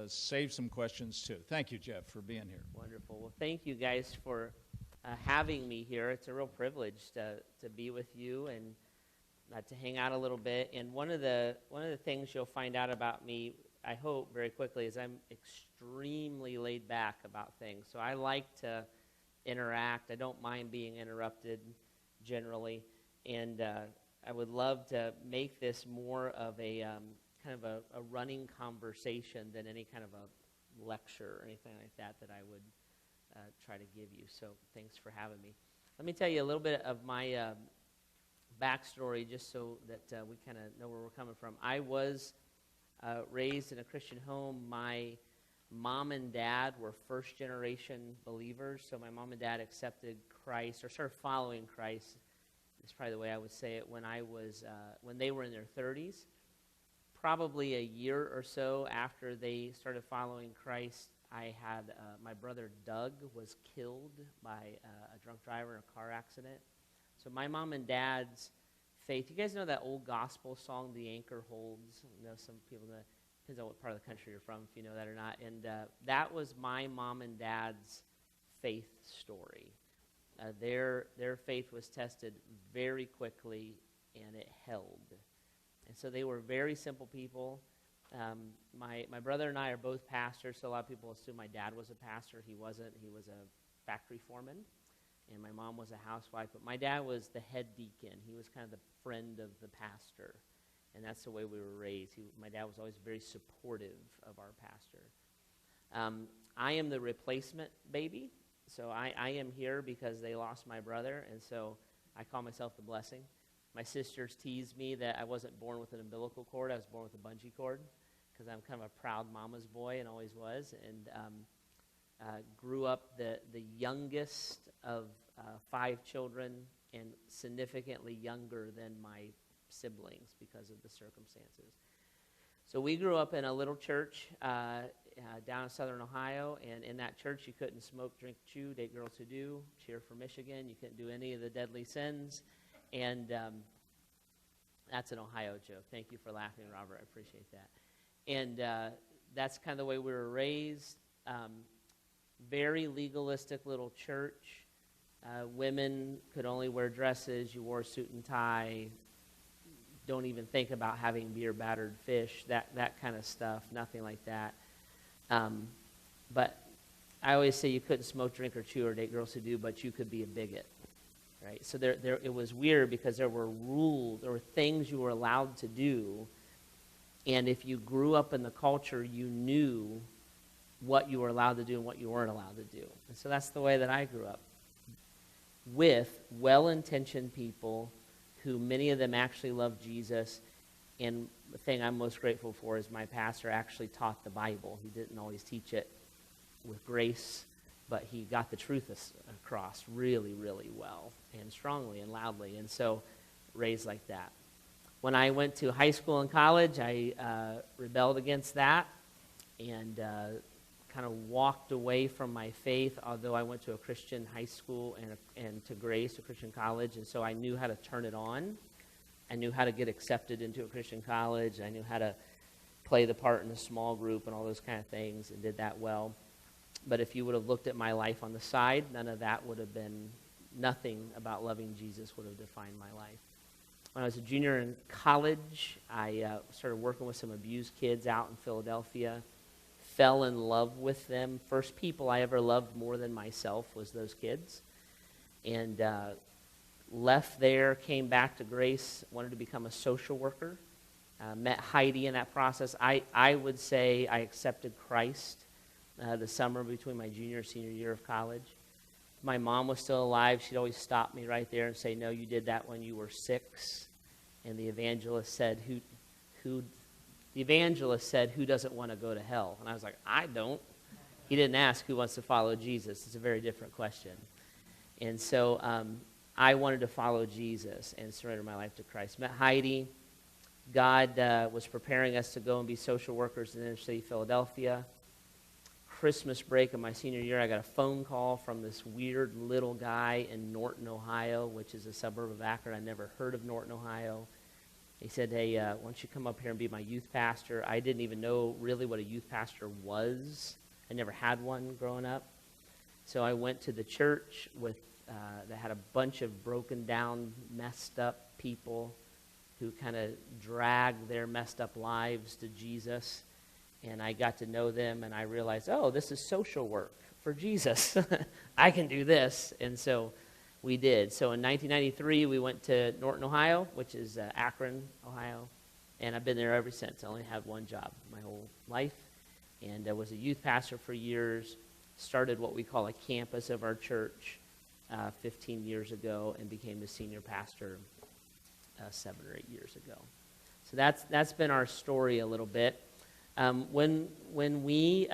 save some questions too. Thank you, Jeff, for being here. Wonderful. Well, thank you guys for having me here. It's a real privilege to be with you and to hang out a little bit. And one of the things you'll find out about me, I hope, very quickly, is I'm extremely laid back about things. So I like to interact. I don't mind being interrupted generally. And I would love to make this more of a kind of a running conversation than any kind of a lecture or anything like that I would try to give you. So thanks for having me. Let me tell you a little bit of my backstory just so that we kind of know where we're coming from. I was raised in a Christian home. My mom and dad were first-generation believers, so my mom and dad accepted Christ or started following Christ. That's probably the way I would say it when they were in their 30s. Probably a year or so after they started following Christ, I had my brother Doug was killed by a drunk driver in a car accident. So my mom and dad's faith, you guys know that old gospel song, The Anchor Holds? I know some people know, depends on what part of the country you're from, if you know that or not. And that was my mom and dad's faith story. Their faith was tested very quickly, and it held. And so they were very simple people. My brother and I are both pastors, so a lot of people assume my dad was a pastor. He wasn't. He was a factory foreman, and my mom was a housewife. But my dad was the head deacon. He was kind of the friend of the pastor, and that's the way we were raised. My dad was always very supportive of our pastor. I am the replacement baby, so I am here because they lost my brother, and so I call myself the blessing. My sisters tease me that I wasn't born with an umbilical cord. I was born with a bungee cord because I'm kind of a proud mama's boy and always was. And grew up the youngest of 5 children and significantly younger than my siblings because of the circumstances. So we grew up in a little church down in southern Ohio, and in that church you couldn't smoke, drink, chew, date girls who do, cheer for Michigan. You couldn't do any of the deadly sins. And that's an Ohio joke. Thank you for laughing, Robert. I appreciate that. And that's kind of the way we were raised. Very legalistic little church. Women could only wear dresses. You wore a suit and tie. Don't even think about having beer battered fish, that kind of stuff. Nothing like that. But I always say you couldn't smoke, drink, or chew, or date girls who do, but you could be a bigot. Right? So it was weird because there were rules, there were things you were allowed to do, and if you grew up in the culture, you knew what you were allowed to do and what you weren't allowed to do. And so that's the way that I grew up, with well-intentioned people who many of them actually loved Jesus. And the thing I'm most grateful for is my pastor actually taught the Bible. He didn't always teach it with grace, but he got the truth across really, really well and strongly and loudly, and so raised like that. When I went to high school and college, I rebelled against that and kind of walked away from my faith, although I went to a Christian high school and to Grace, a Christian college, and so I knew how to turn it on. I knew how to get accepted into a Christian college. I knew how to play the part in a small group and all those kind of things, and did that well. But if you would have looked at my life on the side, nothing about loving Jesus would have defined my life. When I was a junior in college, I started working with some abused kids out in Philadelphia, fell in love with them. First people I ever loved more than myself was those kids. And left there, came back to Grace, wanted to become a social worker. Met Heidi in that process. I would say I accepted Christ the summer between my junior and senior year of college. My mom was still alive. She'd always stop me right there and say, "No, you did that when you were 6." And the evangelist said, "Who doesn't want to go to hell?" And I was like, "I don't." He didn't ask who wants to follow Jesus. It's a very different question. And so I wanted to follow Jesus and surrender my life to Christ. Met Heidi. God was preparing us to go and be social workers in inner city Philadelphia. Christmas break of my senior year, I got a phone call from this weird little guy in Norton, Ohio, which is a suburb of Akron. I'd never heard of Norton, Ohio. He said, hey, why don't you come up here and be my youth pastor? I didn't even know really what a youth pastor was. I never had one growing up. So I went to the church that had a bunch of broken down, messed up people who kind of dragged their messed up lives to Jesus. And I got to know them, and I realized, oh, this is social work for Jesus. I can do this. And so we did. So in 1993, we went to Norton, Ohio, which is Akron, Ohio. And I've been there ever since. I only had one job my whole life. And I was a youth pastor for years. Started what we call a campus of our church 15 years ago, and became the senior pastor 7 or 8 years ago. So that's been our story a little bit. When we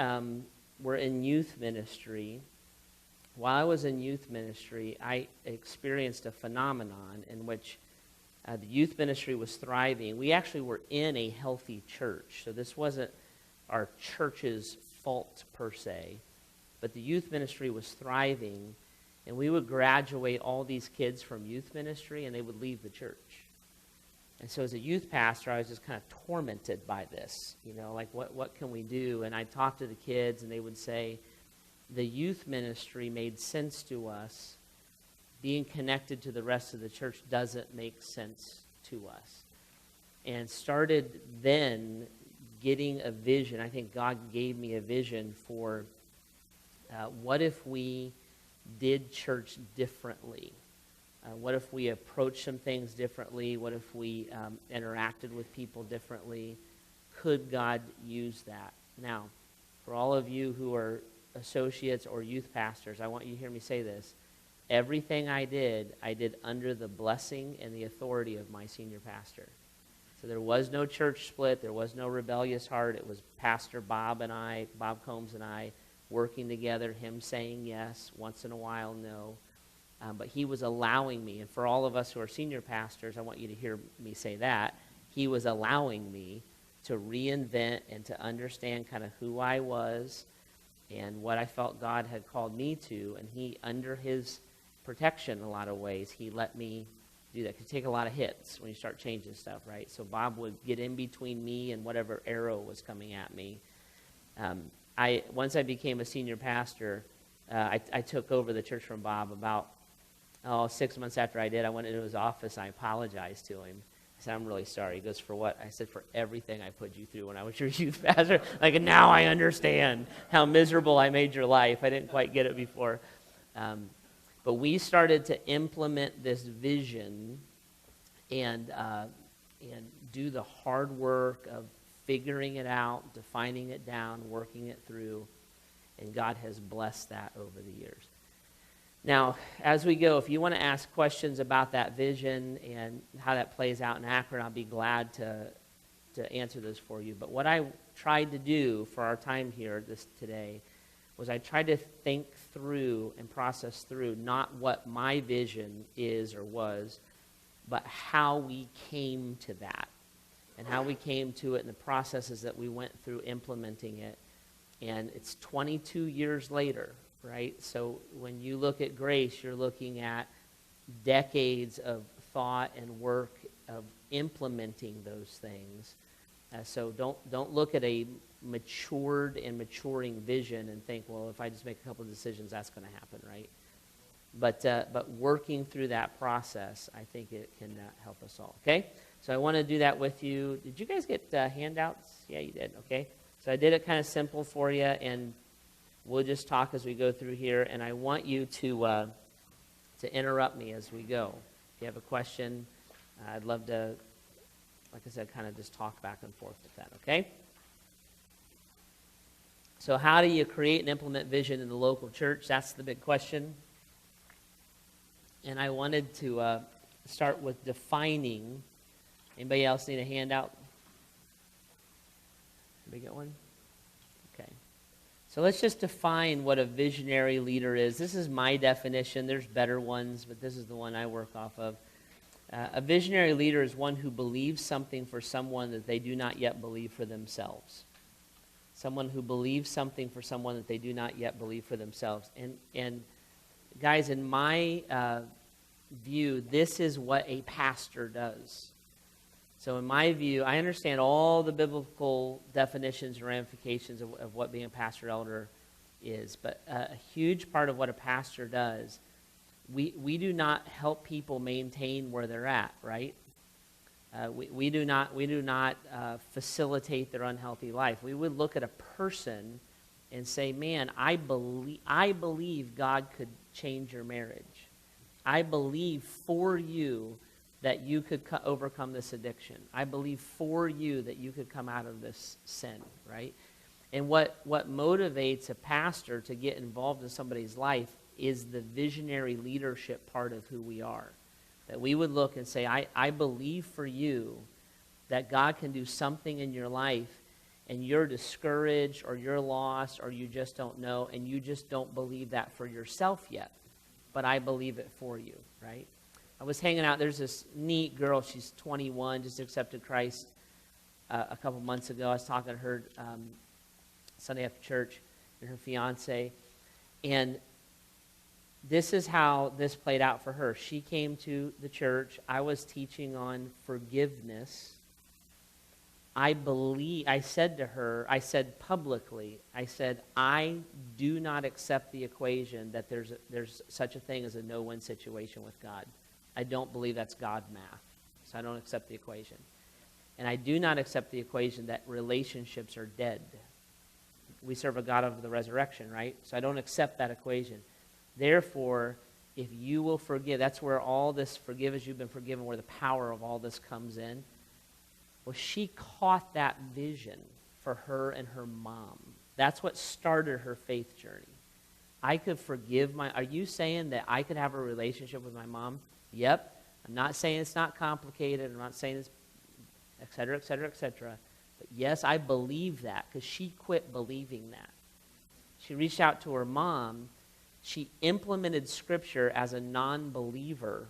were in youth ministry, while I was in youth ministry, I experienced a phenomenon in which the youth ministry was thriving. We actually were in a healthy church, so this wasn't our church's fault per se, but the youth ministry was thriving, and we would graduate all these kids from youth ministry, and they would leave the church. And so as a youth pastor, I was just kind of tormented by this, like what can we do? And I'd talk to the kids, and they would say, the youth ministry made sense to us. Being connected to the rest of the church doesn't make sense to us. And started then getting a vision. I think God gave me a vision for what if we did church differently? What if we approached some things differently? What if we interacted with people differently? Could God use that? Now, for all of you who are associates or youth pastors, I want you to hear me say this. Everything I did under the blessing and the authority of my senior pastor. So there was no church split. There was no rebellious heart. It was Pastor Bob Combs and I, working together, him saying yes, once in a while no. But he was allowing me, and for all of us who are senior pastors, I want you to hear me say that. He was allowing me to reinvent and to understand kind of who I was and what I felt God had called me to. And he, under his protection in a lot of ways, he let me do that. It could take a lot of hits when you start changing stuff, right? So Bob would get in between me and whatever arrow was coming at me. Once I became a senior pastor, I took over the church from Bob about 6 months after I did. I went into his office. I apologized to him. I said, I'm really sorry. He goes, for what? I said, for everything I put you through when I was your youth pastor. Like, now I understand how miserable I made your life. I didn't quite get it before. But we started to implement this vision and do the hard work of figuring it out, defining it down, working it through. And God has blessed that over the years. Now, as we go, if you want to ask questions about that vision and how that plays out in Akron, I'll be glad to answer those for you. But what I tried to do for our time here today was I tried to think through and process through not what my vision is or was, but how we came to that and how we came to it and the processes that we went through implementing it. And it's 22 years later. Right? So when you look at Grace, you're looking at decades of thought and work of implementing those things. So don't look at a matured and maturing vision and think, well, if I just make a couple of decisions, that's going to happen, right? But working through that process, I think it can help us all. Okay? So I want to do that with you. Did you guys get handouts? Yeah, you did. Okay. So I did it kind of simple for you, and we'll just talk as we go through here, and I want you to interrupt me as we go. If you have a question, I'd love to, like I said, kind of just talk back and forth with that, okay? So how do you create and implement vision in the local church? That's the big question. And I wanted to start with defining. Anybody else need a handout? Anybody get one? Okay. So let's just define what a visionary leader is. This is my definition. There's better ones, but this is the one I work off of. A visionary leader is one who believes something for someone that they do not yet believe for themselves. Someone who believes something for someone that they do not yet believe for themselves. And guys, in my view, this is what a pastor does. So in my view, I understand all the biblical definitions and ramifications of what being a pastor elder is, but a huge part of what a pastor does, we do not help people maintain where they're at, right? We do not facilitate their unhealthy life. We would look at a person and say, man, I believe God could change your marriage. I believe for you that you could overcome this addiction. I believe for you that you could come out of this sin, right? And what motivates a pastor to get involved in somebody's life is the visionary leadership part of who we are. That we would look and say, I believe for you that God can do something in your life, and you're discouraged or you're lost or you just don't know, and you just don't believe that for yourself yet. But I believe it for you, right? I was hanging out. There's this neat girl. She's 21, just accepted Christ a couple months ago. I was talking to her Sunday after church and her fiance. And this is how this played out for her. She came to the church. I was teaching on forgiveness. I said to her, I said publicly, I do not accept the equation that there's such a thing as a no-win situation with God. I don't believe that's God math, so I don't accept the equation. And I do not accept the equation that relationships are dead. We serve a God of the resurrection, right? So I don't accept that equation. Therefore, if you will forgive, that's where all this forgive as you've been forgiven, where the power of all this comes in. Well, she caught that vision for her and her mom. That's what started her faith journey. I could forgive are you saying that I could have a relationship with my mom? Yep. I'm not saying it's not complicated. I'm not saying it's et cetera, et cetera, et cetera. But yes, I believe that because she quit believing that. She reached out to her mom. She implemented Scripture as a non-believer,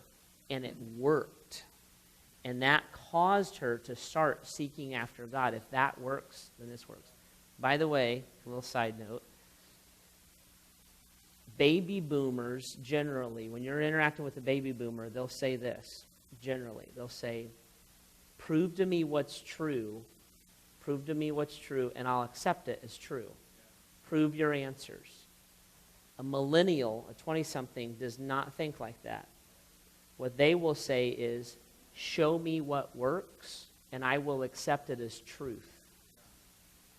and it worked. And that caused her to start seeking after God. If that works, then this works. By the way, a little side note. Baby boomers, generally, when you're interacting with a baby boomer, they'll say this, generally. They'll say, prove to me what's true, and I'll accept it as true. Prove your answers. A millennial, a 20-something, does not think like that. What they will say is, show me what works, and I will accept it as truth.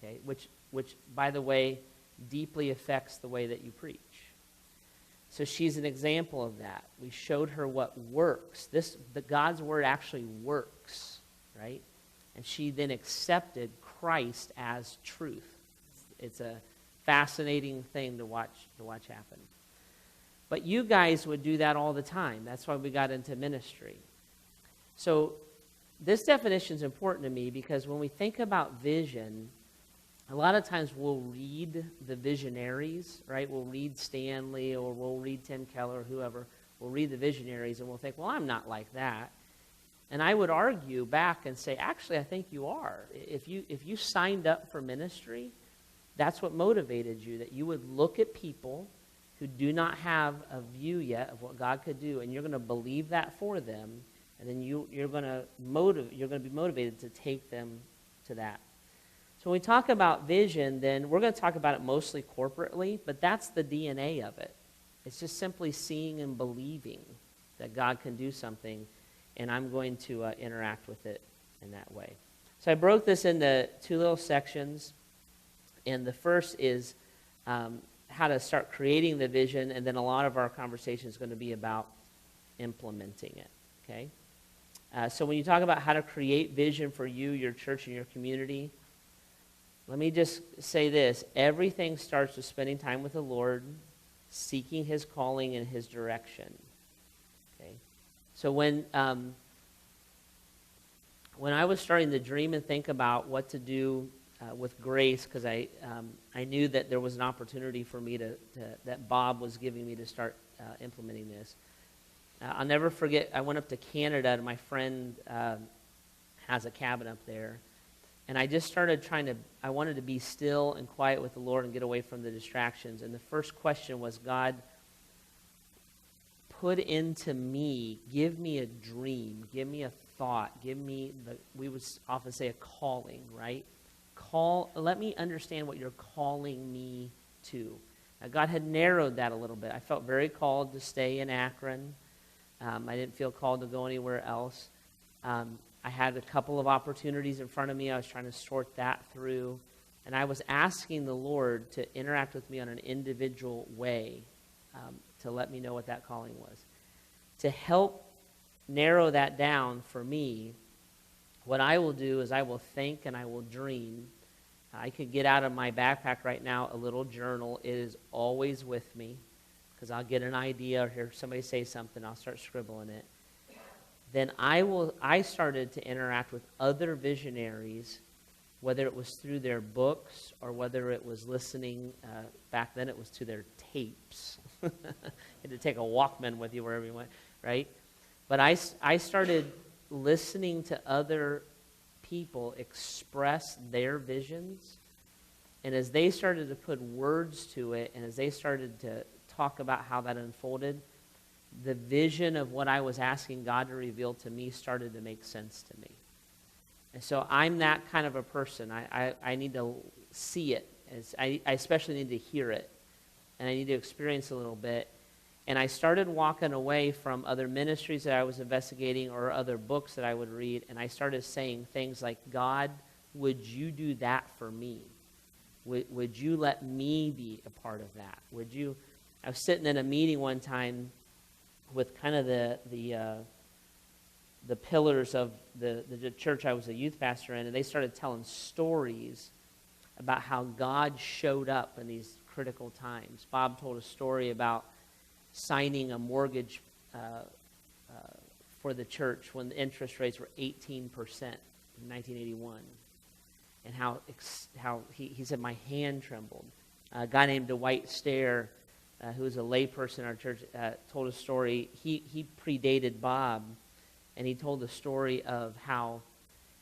Okay, which, by the way, deeply affects the way that you preach. So she's an example of that. We showed her what works. God's word actually works, right? And she then accepted Christ as truth. It's a fascinating thing to watch happen. But you guys would do that all the time. That's why we got into ministry. So this definition is important to me because when we think about vision, a lot of times we'll read the visionaries, right? We'll read Stanley or we'll read Tim Keller or whoever. We'll read the visionaries and we'll think, well, I'm not like that. And I would argue back and say, actually, I think you are. If you signed up for ministry, that's what motivated you, that you would look at people who do not have a view yet of what God could do, and you're going to believe that for them, and then you're going to be motivated to take them to that. So when we talk about vision, then we're going to talk about it mostly corporately, but that's the DNA of it. It's just simply seeing and believing that God can do something, and I'm going to interact with it in that way. So I broke this into two little sections, and the first is how to start creating the vision, and then a lot of our conversation is going to be about implementing it, okay? So when you talk about how to create vision for you, your church, and your community, let me just say this. Everything starts with spending time with the Lord, seeking His calling and His direction. Okay? So when I was starting to dream and think about what to do with Grace, because I knew that there was an opportunity for me that Bob was giving me to start implementing this. I'll never forget, I went up to Canada, and my friend has a cabin up there. And I just started I wanted to be still and quiet with the Lord and get away from the distractions. And the first question was, God, put into me, give me a dream, give me a thought. Give me we would often say a calling, right? Let me understand what you're calling me to. Now, God had narrowed that a little bit. I felt very called to stay in Akron. I didn't feel called to go anywhere else. I had a couple of opportunities in front of me. I was trying to sort that through. And I was asking the Lord to interact with me on an individual way, to let me know what that calling was. To help narrow that down for me, what I will do is I will think and I will dream. I could get out of my backpack right now a little journal. It is always with me because I'll get an idea or hear somebody say something. I'll start scribbling it. Then I started to interact with other visionaries, whether it was through their books or whether it was listening. Back then it was to their tapes. You had to take a Walkman with you wherever you went, right? But I started listening to other people express their visions. And as they started to put words to it, and as they started to talk about how that unfolded, the vision of what I was asking God to reveal to me started to make sense to me. And so I'm that kind of a person. I need to see it. I especially need to hear it. And I need to experience a little bit. And I started walking away from other ministries that I was investigating or other books that I would read, and I started saying things like, God, would you do that for me? Would you let me be a part of that? I was sitting in a meeting one time with kind of the pillars of the church I was a youth pastor in, and they started telling stories about how God showed up in these critical times. Bob told a story about signing a mortgage for the church when the interest rates were 18% in 1981, and how he said my hand trembled. A guy named Dwight Stair, who was a layperson in our church, told a story. He predated Bob, and he told the story of how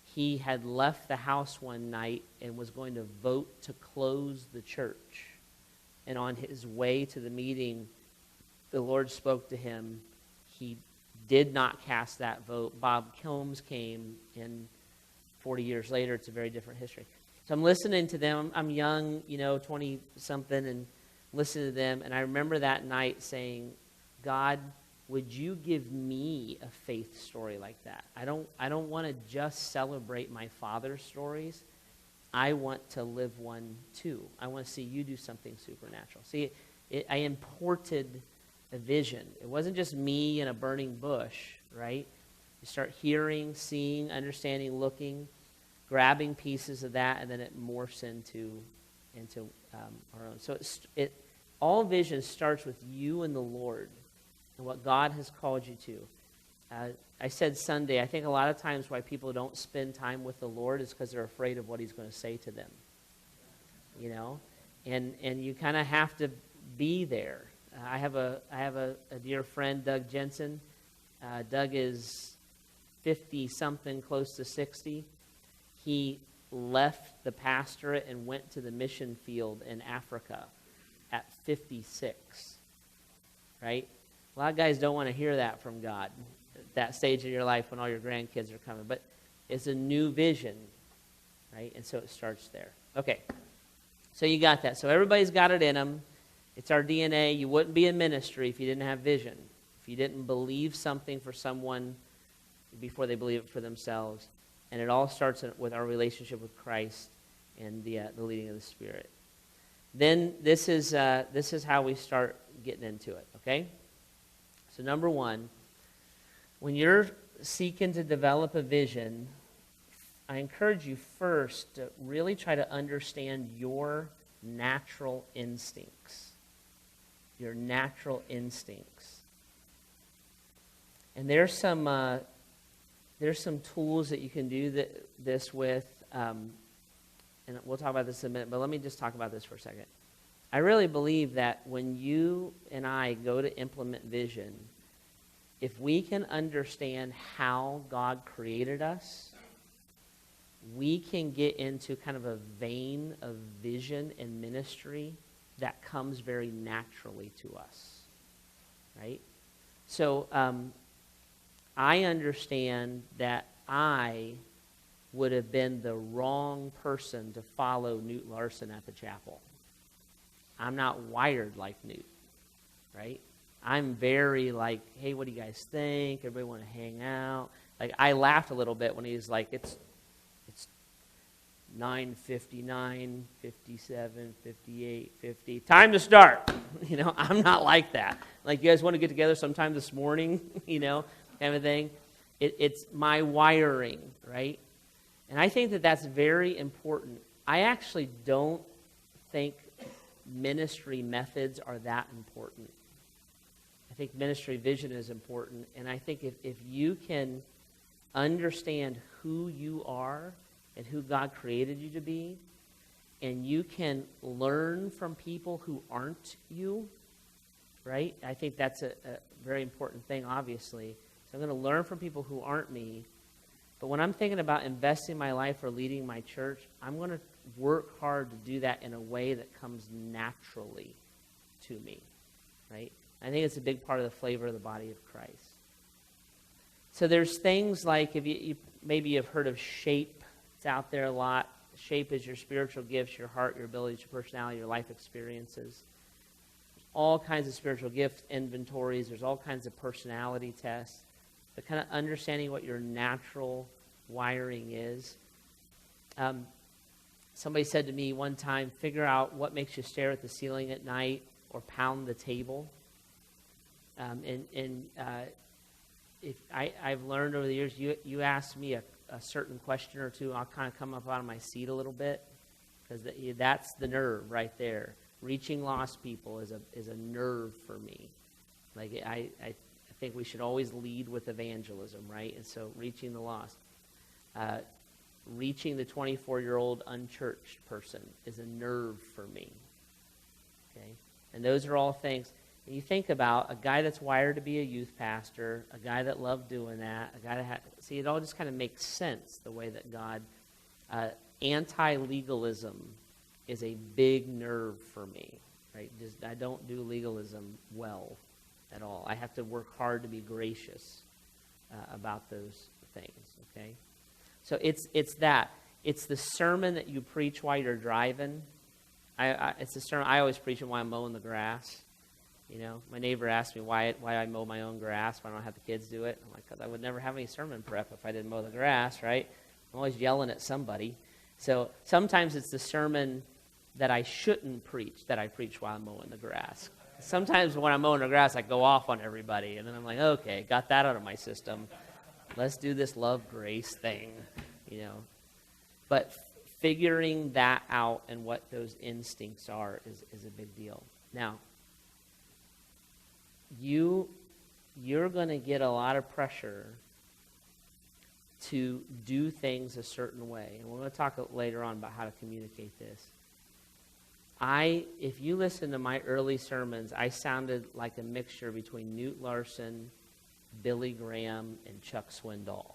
he had left the house one night and was going to vote to close the church. And on his way to the meeting, the Lord spoke to him. He did not cast that vote. Bob Kilmes came, and 40 years later, it's a very different history. So I'm listening to them. I'm young, 20-something, and listening to them. And I remember that night saying, God, would you give me a faith story like that? I don't want to just celebrate my father's stories. I want to live one too. I want to see you do something supernatural. See, I imported a vision. It wasn't just me in a burning bush, right? You start hearing, seeing, understanding, looking, grabbing pieces of that, and then it morphs into our own. So all vision starts with you and the Lord and what God has called you to. I said Sunday, I think a lot of times why people don't spend time with the Lord is because they're afraid of what he's going to say to them. And you kind of have to be there. I have a dear friend, Doug Jensen. Doug is 50-something, close to 60. He left the pastorate and went to the mission field in Africa at 56, right? A lot of guys don't want to hear that from God at that stage of your life when all your grandkids are coming. But it's a new vision, right? And so it starts there. Okay, so you got that. So everybody's got it in them. It's our DNA. You wouldn't be in ministry if you didn't have vision, if you didn't believe something for someone before they believe it for themselves. And it all starts with our relationship with Christ and the leading of the Spirit. Then this is how we start getting into it, okay? So number one, when you're seeking to develop a vision, I encourage you first to really try to understand your natural instincts. Your natural instincts. And there's some tools that you can do this with, and we'll talk about this in a minute, but let me just talk about this for a second. I really believe that when you and I go to implement vision, if we can understand how God created us, we can get into kind of a vein of vision and ministry that comes very naturally to us, right? So I understand that I would have been the wrong person to follow Newt Larson at the chapel. I'm not wired like Newt, right? I'm very like, hey, what do you guys think? Everybody want to hang out? Like, I laughed a little bit when he was like, it's 9:59, 57, 58, 50. Time to start. I'm not like that. Like, you guys want to get together sometime this morning, kind of thing. It's my wiring, right? And I think that that's very important. I actually don't think ministry methods are that important. I think ministry vision is important. And I think if you can understand who you are and who God created you to be, and you can learn from people who aren't you, right? I think that's a very important thing, obviously. So I'm going to learn from people who aren't me. But when I'm thinking about investing my life or leading my church, I'm going to work hard to do that in a way that comes naturally to me, right? I think it's a big part of the flavor of the body of Christ. So there's things like, if you maybe you've heard of SHAPE. It's out there a lot. SHAPE is your spiritual gifts, your heart, your abilities, your personality, your life experiences. There's all kinds of spiritual gift inventories. There's all kinds of personality tests. But kind of understanding what your natural wiring is. Somebody said to me one time, figure out what makes you stare at the ceiling at night or pound the table. If I've learned over the years, you ask me a certain question or two, I'll kind of come up out of my seat a little bit, because that's the nerve right there. Reaching lost people is a nerve for me. Like I think we should always lead with evangelism, right? And so reaching the lost. Reaching the 24-year-old unchurched person is a nerve for me. Okay? And those are all things. And you think about a guy that's wired to be a youth pastor, a guy that loved doing that, a guy that see, it all just kind of makes sense the way that God, anti-legalism is a big nerve for me, right? I don't do legalism well at all. I have to work hard to be gracious about those things, okay? So it's that. It's the sermon that you preach while you're driving. It's the sermon I always preach while I'm mowing the grass. My neighbor asked me why I mow my own grass, why I don't have the kids do it. I'm like, because I would never have any sermon prep if I didn't mow the grass, right? I'm always yelling at somebody. So sometimes it's the sermon that I shouldn't preach that I preach while I'm mowing the grass. Sometimes when I'm mowing the grass, I go off on everybody, and then I'm like, okay, got that out of my system. Let's do this love grace thing, But figuring that out and what those instincts are is a big deal. Now, you're going to get a lot of pressure to do things a certain way. And we're going to talk later on about how to communicate this. If you listen to my early sermons, I sounded like a mixture between Newt Larson, Billy Graham, and Chuck Swindoll.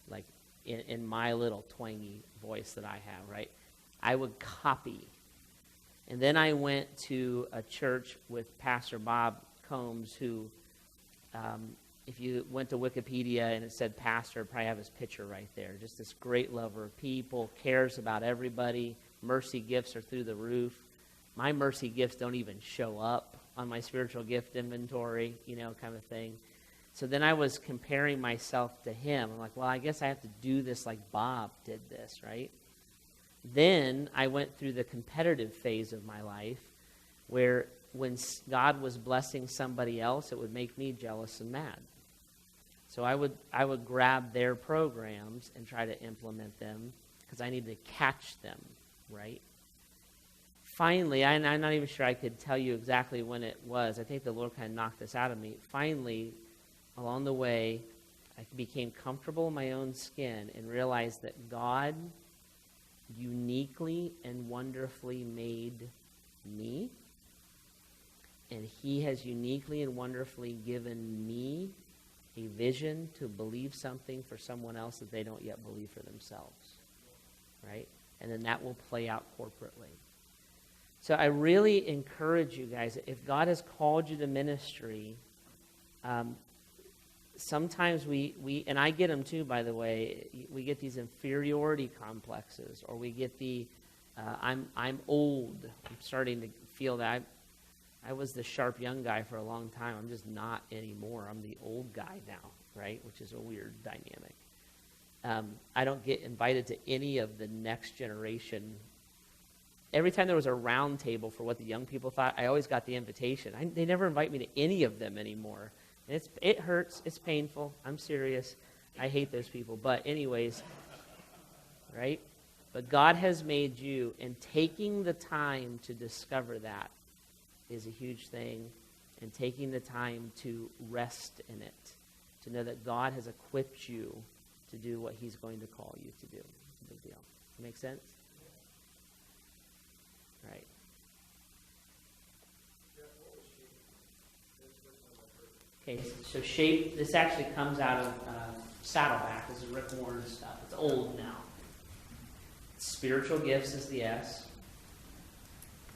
Like in my little twangy voice that I have, right? I would copy. And then I went to a church with Pastor Bob Combs, who, if you went to Wikipedia and it said pastor, probably have his picture right there. Just this great lover of people, cares about everybody. Mercy gifts are through the roof. My mercy gifts don't even show up on my spiritual gift inventory, kind of thing. So then I was comparing myself to him. I'm like, well, I guess I have to do this like Bob did this, right? Then I went through the competitive phase of my life, where when God was blessing somebody else, it would make me jealous and mad. So I would grab their programs and try to implement them because I needed to catch them, right? Finally, I'm not even sure I could tell you exactly when it was. I think the Lord kind of knocked this out of me. Finally, along the way, I became comfortable in my own skin and realized that God uniquely and wonderfully made me. And he has uniquely and wonderfully given me a vision to believe something for someone else that they don't yet believe for themselves, right? And then that will play out corporately. So I really encourage you guys, if God has called you to ministry, sometimes we and I get them too, by the way. We get these inferiority complexes, or we get the I'm old. I'm starting to feel that I was the sharp young guy for a long time. I'm just not anymore. I'm the old guy now, right? Which is a weird dynamic. I don't get invited to any of the next generation. Every time there was a round table for what the young people thought, I always got the invitation. They never invite me to any of them anymore. And it hurts. It's painful. I'm serious. I hate those people. But anyways, right? But God has made you, and taking the time to discover that is a huge thing, and taking the time to rest in it, to know that God has equipped you to do what he's going to call you to do. It's a big deal. Does that make sense? Right. Okay, so shape, this actually comes out of Saddleback. This is Rick Warren's stuff. It's old now. Spiritual gifts is the S.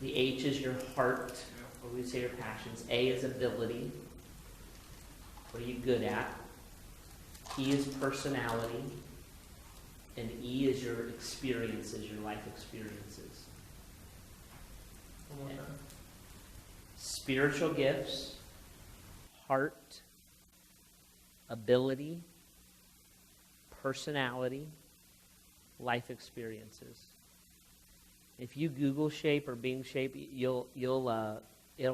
The H is your heart, or we say your passions. A is ability. What are you good at? P is personality. And E is your experiences, your life experiences. Okay. Spiritual gifts, heart, ability, personality, life experiences. If you Google shape or being shape, it'll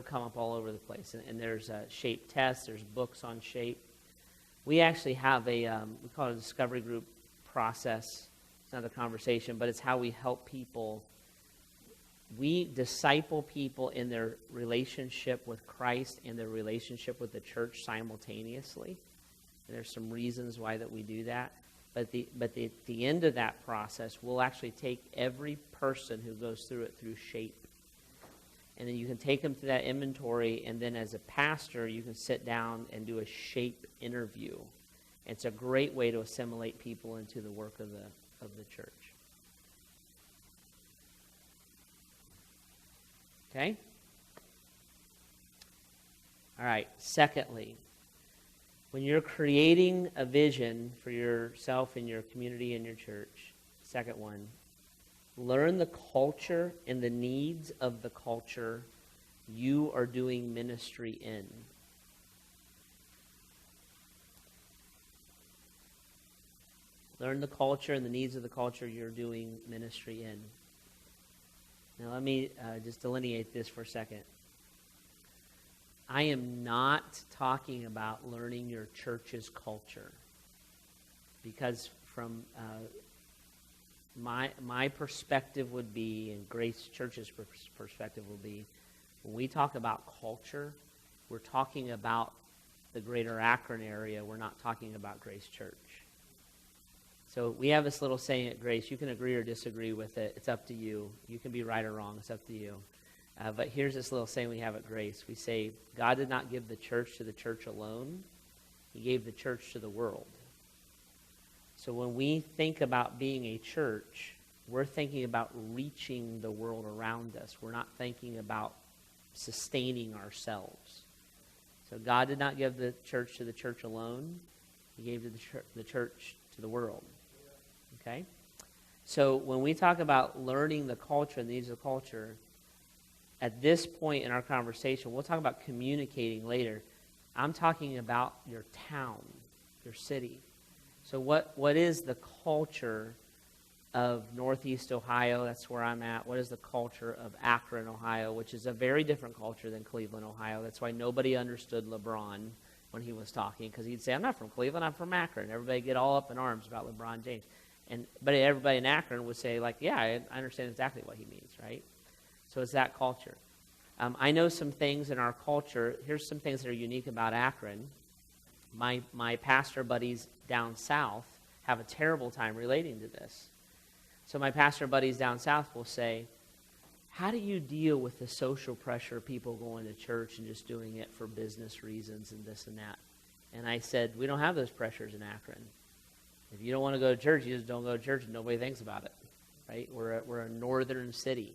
come up all over the place. And there's shape tests, there's books on shape. We actually have we call it a discovery group process. It's not a conversation, but it's how we help people. We disciple people in their relationship with Christ and their relationship with the church simultaneously. And there's some reasons why that we do that. But at the end of that process, we'll actually take every person who goes through it through shape. And then you can take them to that inventory, and then as a pastor, you can sit down and do a shape interview. It's a great way to assimilate people into the work of the church. Okay? All right. Secondly, when you're creating a vision for yourself and your community and your church, second one, learn the culture and the needs of the culture you are doing ministry in. Learn the culture and the needs of the culture you're doing ministry in. Now let me just delineate this for a second. I am not talking about learning your church's culture, because from my perspective would be, and Grace Church's perspective will be, when we talk about culture, we're talking about the greater Akron area. We're not talking about Grace Church. So we have this little saying at Grace. You can agree or disagree with it. It's up to you. You can be right or wrong. It's up to you. But here's this little saying we have at Grace. We say, God did not give the church to the church alone. He gave the church to the world. So when we think about being a church, we're thinking about reaching the world around us. We're not thinking about sustaining ourselves. So God did not give the church to the church alone. He gave the church to the world. Okay? So when we talk about learning the culture and the needs of the culture, at this point in our conversation, we'll talk about communicating later. I'm talking about your town, your city. So what is the culture of Northeast Ohio? That's where I'm at. What is the culture of Akron, Ohio, which is a very different culture than Cleveland, Ohio. That's why nobody understood LeBron when he was talking, because he'd say, I'm not from Cleveland, I'm from Akron. Everybody get all up in arms about LeBron James. But everybody in Akron would say, like, yeah, I understand exactly what he means, right? So it's that culture. I know some things in our culture. Here's some things that are unique about Akron. My pastor buddies down south have a terrible time relating to this. So my pastor buddies down south will say, how do you deal with the social pressure of people going to church and just doing it for business reasons and this and that? And I said, we don't have those pressures in Akron. If you don't want to go to church, you just don't go to church and nobody thinks about it, right? We're a northern city.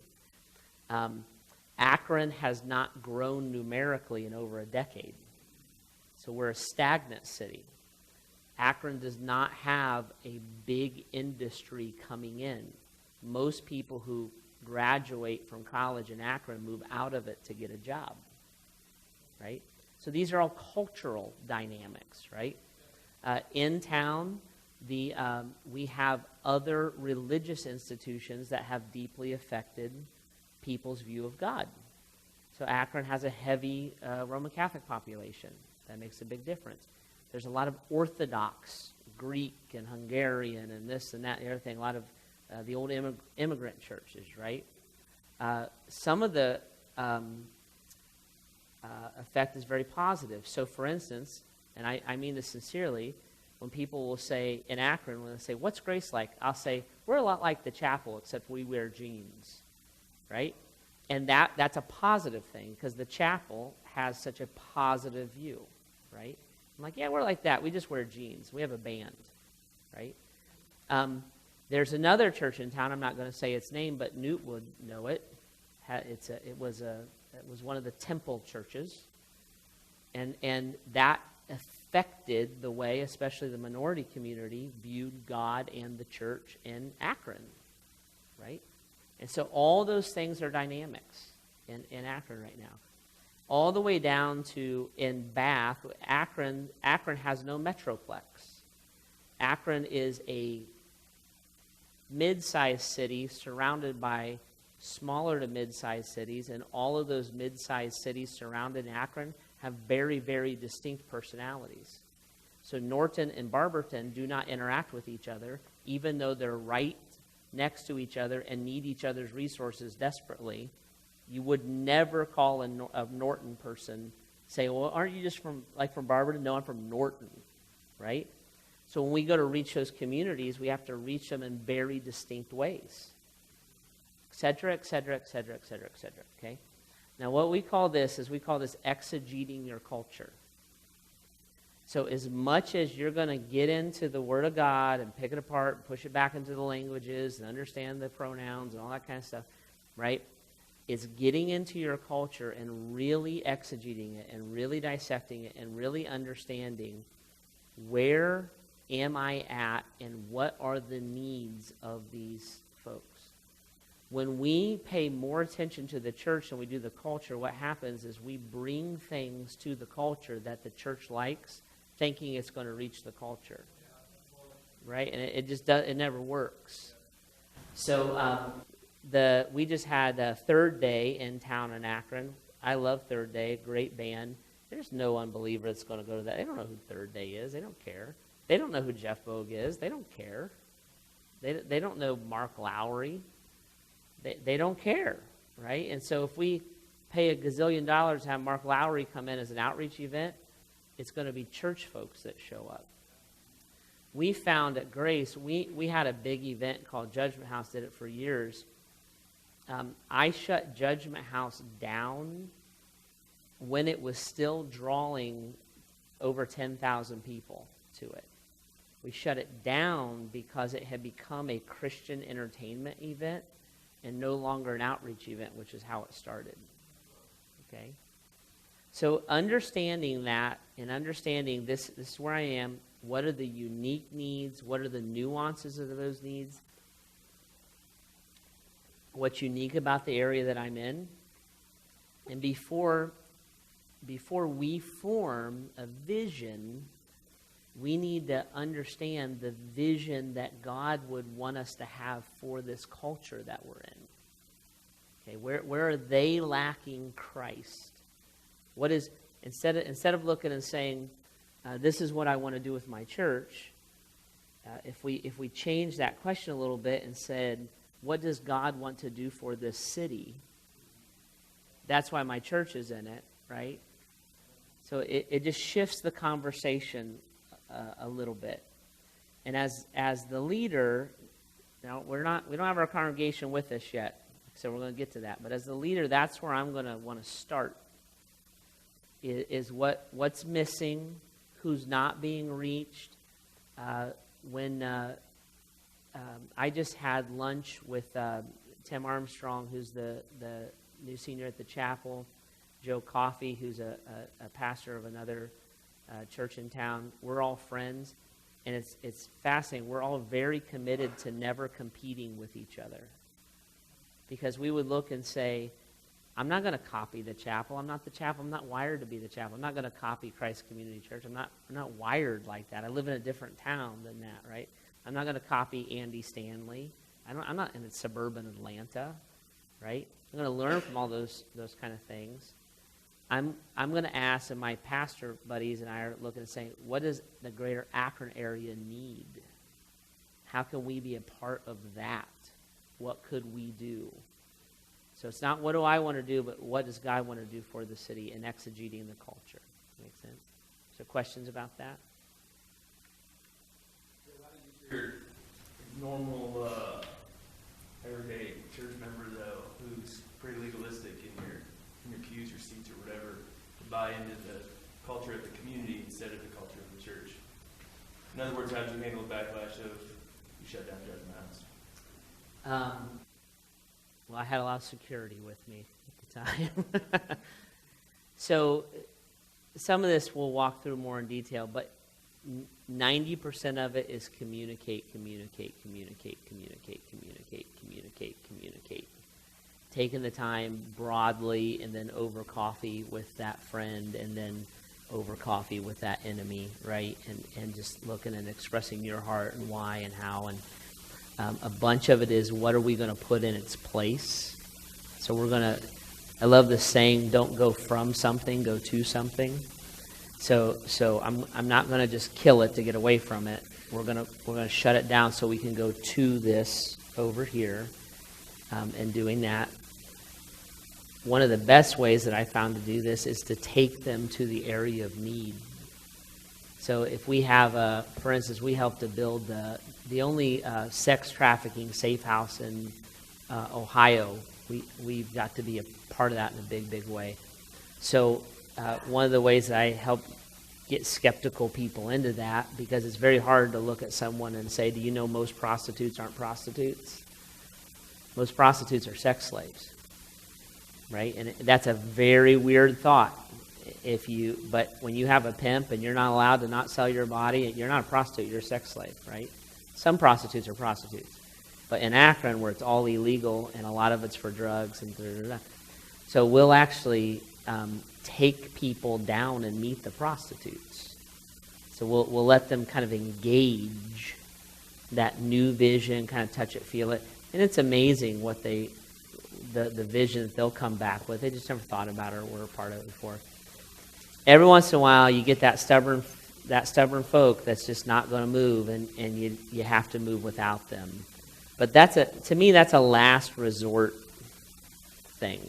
Akron has not grown numerically in over a decade. So we're a stagnant city. Akron does not have a big industry coming in. Most people who graduate from college in Akron move out of it to get a job, right? So these are all cultural dynamics, right? In town, we have other religious institutions that have deeply affected people's view of God. So Akron has a heavy Roman Catholic population. That makes a big difference. There's a lot of Orthodox, Greek and Hungarian and this and that and the other thing, a lot of the old immigrant churches, right? Some of the effect is very positive. So, for instance, and I mean this sincerely, when people will say, in Akron, when they say, what's Grace like? I'll say, we're a lot like the chapel, except we wear jeans, right? And that's a positive thing, because the chapel has such a positive view, right? I'm like, yeah, we're like that. We just wear jeans. We have a band, right? There's another church in town. I'm not going to say its name, but Newt would know it. It was one of the temple churches, and that affected the way, especially the minority community, viewed God and the church in Akron, right? And so all those things are dynamics in Akron right now. All the way down to in Bath, Akron has no metroplex. Akron is a mid-sized city surrounded by smaller to mid-sized cities, and all of those mid-sized cities surrounded Akron have very, very distinct personalities. So Norton and Barberton do not interact with each other, even though they're right next to each other and need each other's resources desperately. You would never call a Norton person, say, well, aren't you just from Barberton? No, I'm from Norton, right? So when we go to reach those communities, we have to reach them in very distinct ways, et cetera, et cetera, et cetera, et cetera, et cetera, okay? Now what we call this is exegeting your culture. So as much as you're going to get into the Word of God and pick it apart and push it back into the languages and understand the pronouns and all that kind of stuff, right? It's getting into your culture and really exegeting it and really dissecting it and really understanding where am I at and what are the needs of these folks. When we pay more attention to the church than we do the culture, what happens is we bring things to the culture that the church likes, thinking it's going to reach the culture, right? And it just does. It never works. So we just had a Third Day in town in Akron. I love Third Day, great band. There's no unbeliever that's going to go to that. They don't know who Third Day is. They don't care. They don't know who Jeff Bogue is. They don't care. They don't know Mark Lowry. They don't care, right? And so if we pay $1 gazillion to have Mark Lowry come in as an outreach event, it's going to be church folks that show up. We found at Grace, we had a big event called Judgment House, did it for years. I shut Judgment House down when it was still drawing over 10,000 people to it. We shut it down because it had become a Christian entertainment event and no longer an outreach event, which is how it started. Okay? So understanding that and understanding this is where I am, what are the unique needs, what are the nuances of those needs, what's unique about the area that I'm in, and before we form a vision, we need to understand the vision that God would want us to have for this culture that we're in. Okay, where are they lacking Christ? What is instead of looking and saying, this is what I want to do with my church, if we change that question a little bit and said, what does God want to do for this city? That's why my church is in it, right? So it just shifts the conversation a little bit. And as the leader, now we don't have our congregation with us yet, so we're going to get to that. But as the leader, that's where I'm going to want to start. Is what's missing, who's not being reached. When I just had lunch with Tim Armstrong, who's the new senior at the chapel, Joe Coffey, who's a pastor of another church in town. We're all friends. And it's fascinating. We're all very committed to never competing with each other. Because we would look and say, I'm not going to copy the chapel. I'm not the chapel. I'm not wired to be the chapel. I'm not going to copy Christ Community Church. I'm not wired like that. I live in a different town than that, right? I'm not going to copy Andy Stanley. I'm not in suburban Atlanta, right? I'm going to learn from all those kind of things. I'm going to ask, and my pastor buddies and I are looking and saying, what does the greater Akron area need? How can we be a part of that? What could we do? So it's not what do I want to do, but what does God want to do for the city and exegeting the culture. Make sense? So questions about that? Your normal, everyday church member, though, who's pretty legalistic in your pews, your seats, or whatever, to buy into the culture of the community instead of the culture of the church. In other words, how do you handle the backlash of you shut down Judgment House? Well, I had a lot of security with me at the time. So some of this we'll walk through more in detail, but 90% of it is communicate. Taking the time broadly, and then over coffee with that friend, and then over coffee with that enemy, right? And just looking and expressing your heart and why and how. And a bunch of it is, what are we going to put in its place? So I love this saying, don't go from something, go to something. So I'm not going to just kill it to get away from it. We're gonna shut it down so we can go to this over here, and doing that. One of the best ways that I found to do this is to take them to the area of need. So if we have, for instance, we helped to build the only sex trafficking safe house in Ohio. We've got to be a part of that in a big way. So one of the ways that I help get skeptical people into that, because it's very hard to look at someone and say, do you know most prostitutes aren't prostitutes? Most prostitutes are sex slaves, right? And that's a very weird thought. But when you have a pimp and you're not allowed to not sell your body, you're not a prostitute, you're a sex slave, right? Some prostitutes are prostitutes. But in Akron, where it's all illegal and a lot of it's for drugs and so we'll actually take people down and meet the prostitutes. So we'll let them kind of engage that new vision, kind of touch it, feel it. And it's amazing what the vision that they'll come back with. They just never thought about it or were a part of it before. Every once in a while, you get that stubborn folk that's just not going to move, and you have to move without them. But to me, that's a last resort thing.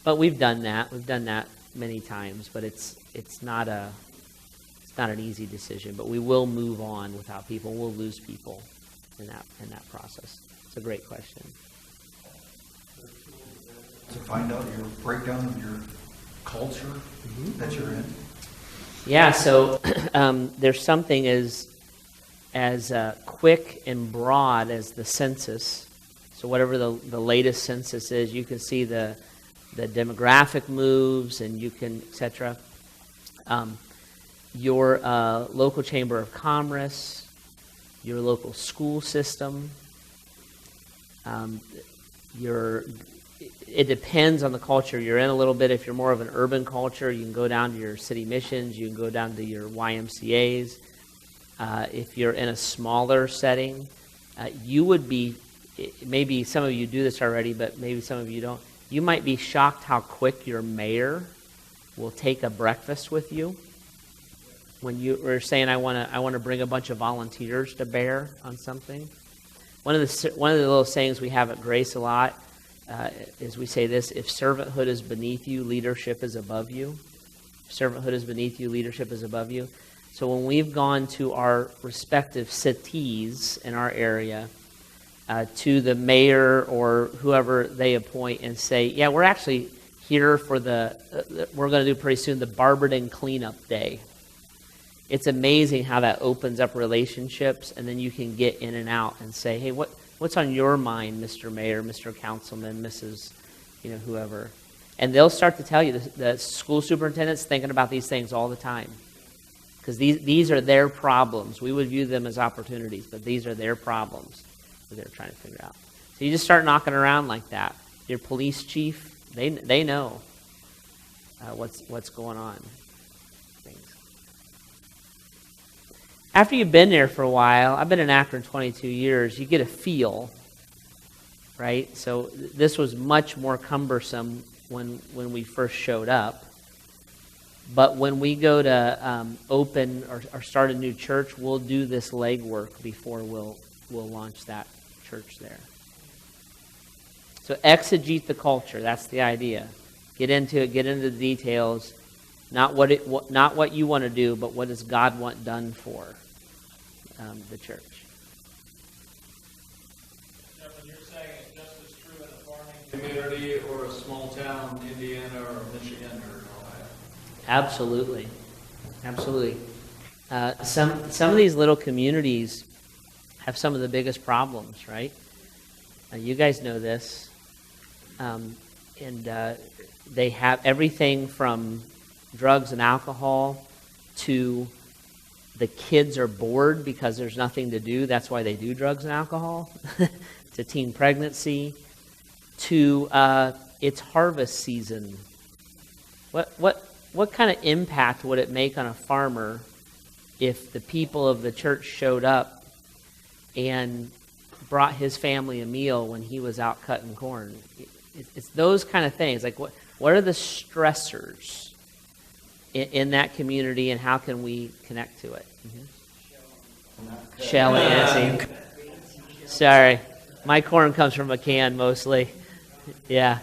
But we've done that. We've done that many times. But it's not an easy decision. But we will move on without people. We'll lose people in that process. It's a great question. To find out your breakdown of your culture that you're in? Yeah, so there's something as quick and broad as the census. So whatever the latest census is, you can see the demographic moves, and you can, etc. Your local chamber of commerce, your local school system, it depends on the culture you're in a little bit. If you're more of an urban culture, you can go down to your city missions, you can go down to your YMCAs. If you're in a smaller setting, you would be, maybe some of you do this already, but maybe some of you don't. You might be shocked how quick your mayor will take a breakfast with you. When you were saying, I want to bring a bunch of volunteers to bear on something. One of the little sayings we have at Grace a lot is we say this: if servanthood is beneath you, leadership is above you. If servanthood is beneath you, leadership is above you. So when we've gone to our respective cities in our area, to the mayor or whoever they appoint, and say, yeah, we're actually here for we're going to do pretty soon the Barberton Cleanup Day. It's amazing how that opens up relationships, and then you can get in and out and say, hey, what's on your mind, Mr. Mayor, Mr. Councilman, Mrs., whoever. And they'll start to tell you, the school superintendent's thinking about these things all the time. Because these are their problems. We would view them as opportunities, but these are their problems that they're trying to figure out. So you just start knocking around like that. Your police chief, they know what's going on. Things. After you've been there for a while, I've been in Akron 22 years, you get a feel, right? So this was much more cumbersome when we first showed up. But when we go to open or start a new church, we'll do this legwork before we'll launch that church there. So exegete the culture. That's the idea. Get into it. Get into the details. Not what you want to do, but what does God want done for the church. When you're saying it's just as true in a farming community or a small town, Indiana or Michigan or Ohio. Absolutely. Some of these little communities have some of the biggest problems, right? You guys know this. They have everything from drugs and alcohol to the kids are bored because there's nothing to do. That's why they do drugs and alcohol. To teen pregnancy. To it's harvest season. What kind of impact would it make on a farmer if the people of the church showed up and brought his family a meal when he was out cutting corn? It's those kind of things. Like what are the stressors in that community, and how can we connect to it? Mm-hmm. Shelling, Nancy. Sorry, my corn comes from a can mostly. Yeah.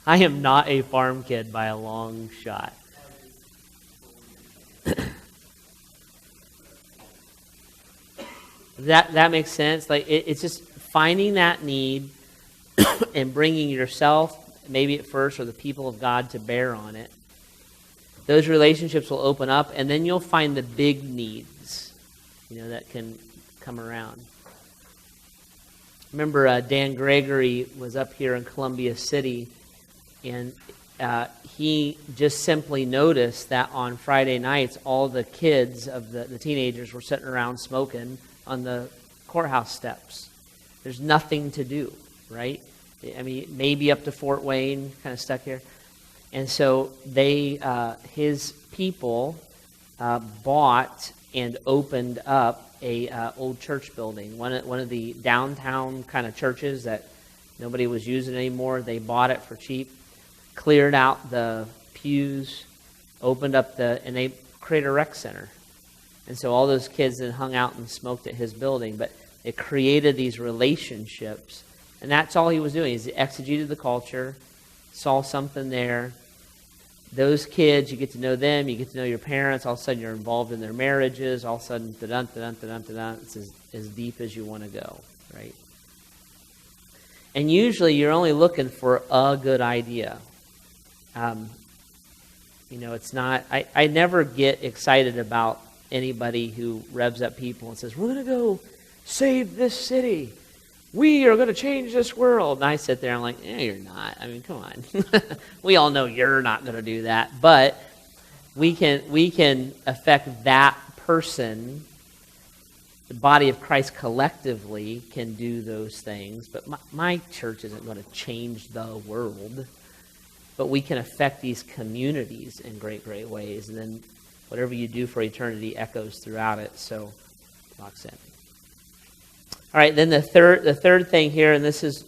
I am not a farm kid by a long shot. That makes sense. Like it's just finding that need and bringing yourself, maybe at first, or the people of God to bear on it. Those relationships will open up, and then you'll find the big needs, that can come around. Remember, Dan Gregory was up here in Columbia City, and he just simply noticed that on Friday nights, all the kids of the teenagers were sitting around smoking on the courthouse steps. There's nothing to do, right? I mean, maybe up to Fort Wayne, kind of stuck here. And so his people bought and opened up a old church building, one of the downtown kind of churches that nobody was using anymore. They bought it for cheap, cleared out the pews, opened up and they created a rec center. And so all those kids then hung out and smoked at his building, but it created these relationships. And that's all he was doing. He exegeted the culture, saw something there. Those kids, you get to know them, you get to know your parents, all of a sudden you're involved in their marriages, all of a sudden, it's as deep as you want to go, right? And usually you're only looking for a good idea. It's not, I never get excited about anybody who revs up people and says, we're going to go save this city. We are going to change this world. And I sit there and I'm like, you're not. I mean, come on. We all know you're not going to do that. But we can affect that person. The body of Christ collectively can do those things. But my church isn't going to change the world. But we can affect these communities in great, great ways. And then whatever you do for eternity echoes throughout it. So, locks in. All right, then the third thing here, and this is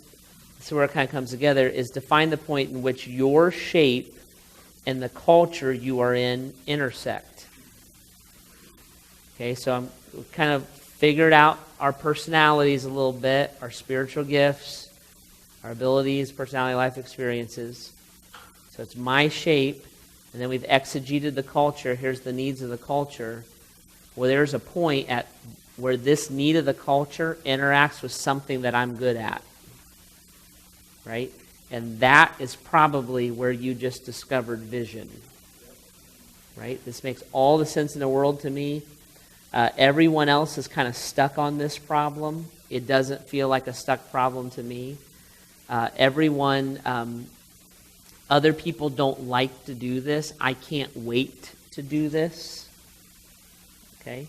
where it kind of comes together, is to find the point in which your shape and the culture you are in intersect. Okay, so I'm kind of figured out our personalities a little bit, our spiritual gifts, our abilities, personality, life experiences. So it's my shape, and then we've exegeted the culture. Here's the needs of the culture. Well, there's a point at where this need of the culture interacts with something that I'm good at, right? And that is probably where you just discovered vision, right? This makes all the sense in the world to me. Everyone else is kind of stuck on this problem. It doesn't feel like a stuck problem to me. Other people don't like to do this. I can't wait to do this. Okay?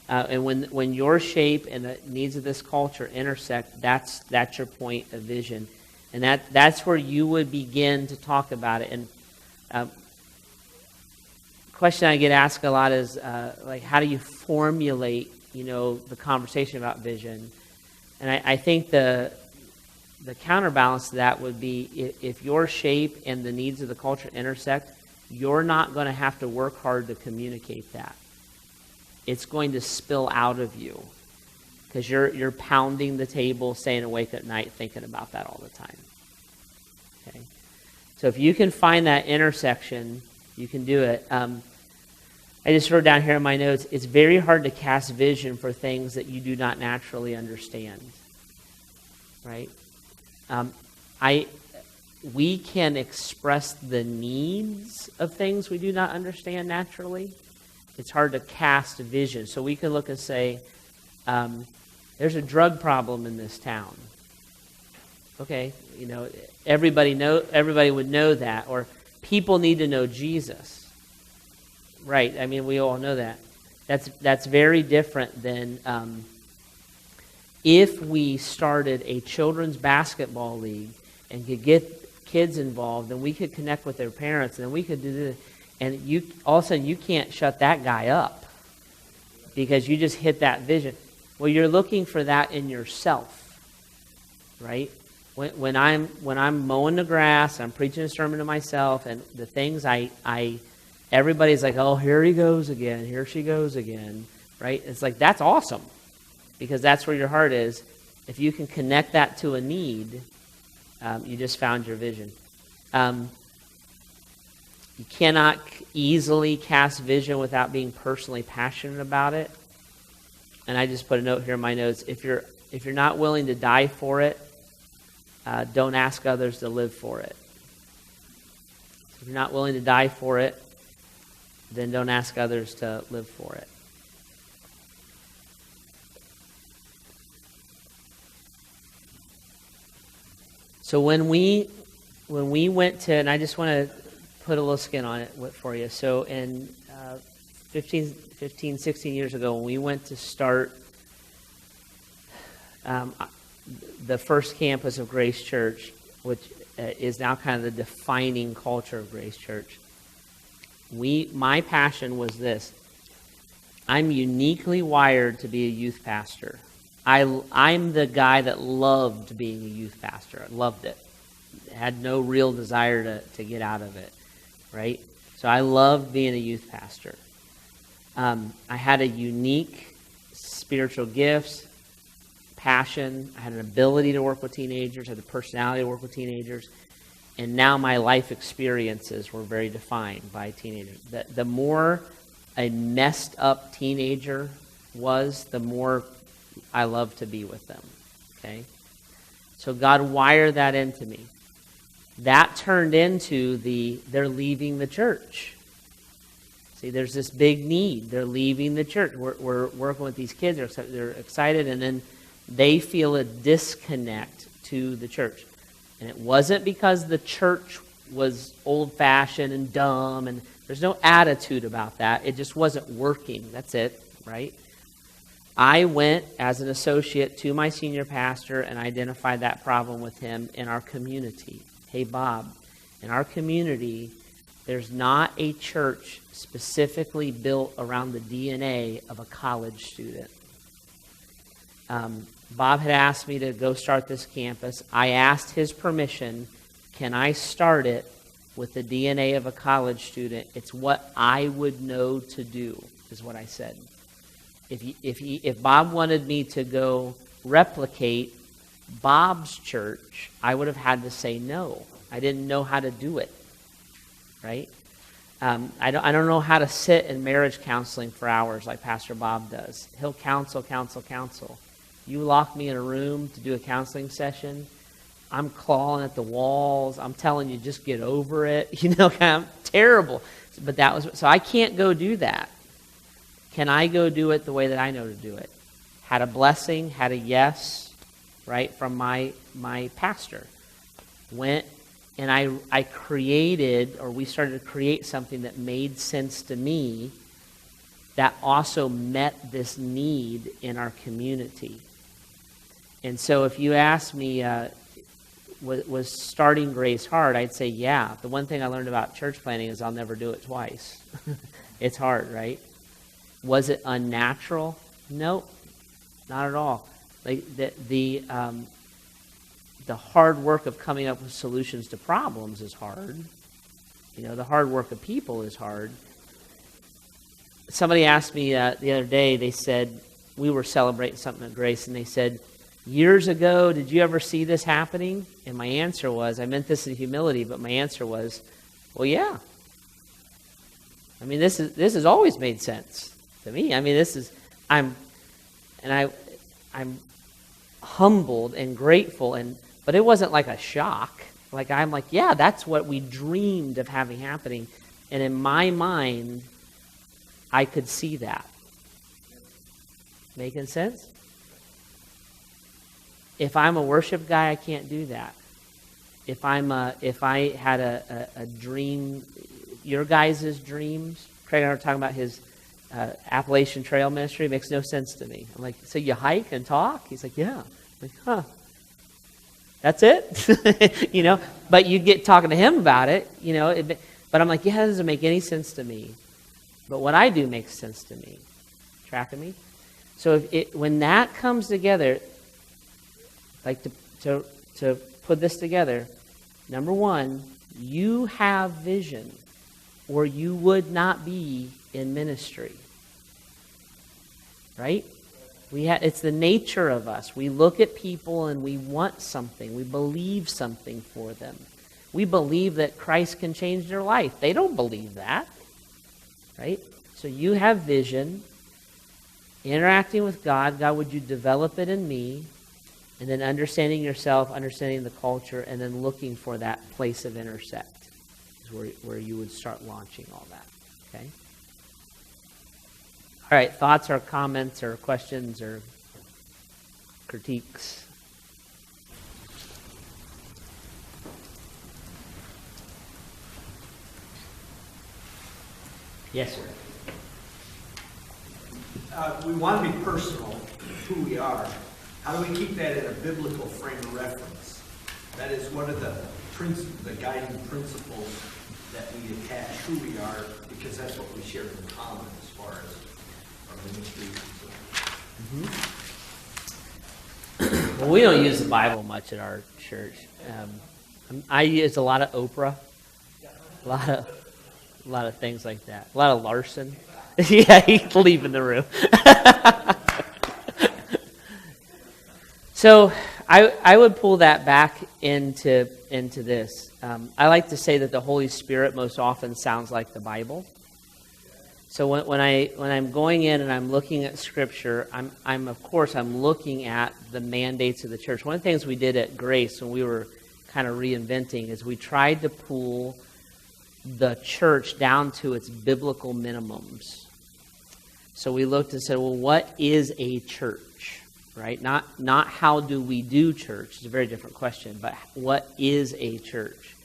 And when your shape and the needs of this culture intersect, that's your point of vision. And that's where you would begin to talk about it. And question I get asked a lot is, like, how do you formulate, the conversation about vision? And I think the counterbalance to that would be if your shape and the needs of the culture intersect, you're not going to have to work hard to communicate that. It's going to spill out of you because you're pounding the table, staying awake at night, thinking about that all the time. Okay, so if you can find that intersection, you can do it. I just wrote down here in my notes, it's very hard to cast vision for things that you do not naturally understand. Right? We can express the needs of things we do not understand naturally. It's hard to cast a vision. So we can look and say, there's a drug problem in this town. Okay, everybody would know that, or people need to know Jesus. Right? I mean, we all know that. That's very different than if we started a children's basketball league and could get kids involved, and we could connect with their parents, and we could do this. And all of a sudden, you can't shut that guy up because you just hit that vision. Well, you're looking for that in yourself, right? When I'm mowing the grass, I'm preaching a sermon to myself, and the things everybody's like, oh, here he goes again, here she goes again, right? It's like, that's awesome because that's where your heart is. If you can connect that to a need, you just found your vision. You cannot easily cast vision without being personally passionate about it. And I just put a note here in my notes. If you're not willing to die for it, don't ask others to live for it. If you're not willing to die for it, then don't ask others to live for it. So when we went to, and I just want to put a little skin on it for you. So in 15, 16 years ago, when we went to start the first campus of Grace Church, which is now kind of the defining culture of Grace Church, my passion was this. I'm uniquely wired to be a youth pastor. I'm the guy that loved being a youth pastor. I loved it. Had no real desire to get out of it. Right? So I loved being a youth pastor. I had a unique spiritual gifts, passion. I had an ability to work with teenagers, had the personality to work with teenagers. And now my life experiences were very defined by teenagers. The more a messed up teenager was, the more I loved to be with them. Okay? So God wired that into me. That turned into they're leaving the church. See, there's this big need. They're leaving the church. We're working with these kids. They're excited, and then they feel a disconnect to the church. And it wasn't because the church was old-fashioned and dumb, and there's no attitude about that. It just wasn't working. That's it, right? I went as an associate to my senior pastor and identified that problem with him in our community. Hey, Bob, in our community, there's not a church specifically built around the DNA of a college student. Bob had asked me to go start this campus. I asked his permission. Can I start it with the DNA of a college student? It's what I would know to do, is what I said. If Bob wanted me to go replicate Bob's church, I would have had to say no. I didn't know how to do it, right? I don't know how to sit in marriage counseling for hours like Pastor Bob does. He'll counsel. You lock me in a room to do a counseling session, I'm clawing at the walls. I'm telling you, just get over it. I'm terrible. But so I can't go do that. Can I go do it the way that I know to do it? Had a blessing, had a yes, right, from my pastor. Went And I created, or we started to create something that made sense to me that also met this need in our community. And so if you ask me, was starting Grace hard? I'd say, yeah. The one thing I learned about church planting is I'll never do it twice. It's hard, right? Was it unnatural? Nope, not at all. Like the hard work of coming up with solutions to problems is hard. You know, the hard work of people is hard. Somebody asked me the other day, they said, we were celebrating something at Grace, and they said, years ago, did you ever see this happening? And my answer was, I meant this in humility, but my answer was, well, yeah. I mean, this has always made sense to me. I mean, I'm humbled and grateful, but it wasn't like a shock. Like, I'm like, yeah, that's what we dreamed of having happening. And in my mind, I could see that. Making sense? If I'm a worship guy, I can't do that. If I had a dream, your guys' dreams, Craig and I were talking about his Appalachian Trail ministry, makes no sense to me. I'm like, so you hike and talk? He's like, yeah. I'm like, huh. That's it? You know, but you get talking to him about it, you know, but I'm like, yeah, it doesn't make any sense to me. But what I do makes sense to me. Tracking me? So when that comes together, like to put this together, number one, you have vision, or you would not be in ministry. Right? It's the nature of us. We look at people and we want something. We believe something for them. We believe that Christ can change their life. They don't believe that. Right? So you have vision. Interacting with God. God, would you develop it in me? And then understanding yourself, understanding the culture, and then looking for that place of intersect is where you would start launching all that. Okay? All right, thoughts or comments or questions or critiques? Yes, sir. We want to be personal, who we are. How do we keep that in a biblical frame of reference? That is one of the guiding principles that we attach who we are, because that's what we share in common as far as our ministry. Mm-hmm. Well, we don't use the Bible much at our church. I use a lot of Oprah, a lot of things like that, a lot of Larson. Yeah, he's leaving the room. So I would pull that back into this. I like to say that the Holy Spirit most often sounds like the Bible. So when I'm going in and I'm looking at Scripture, I'm looking at the mandates of the church. One of the things we did at Grace when we were kind of reinventing is we tried to pull the church down to its biblical minimums. So we looked and said, well, what is a church? Right? Not how do we do church. It's a very different question, but what is a church?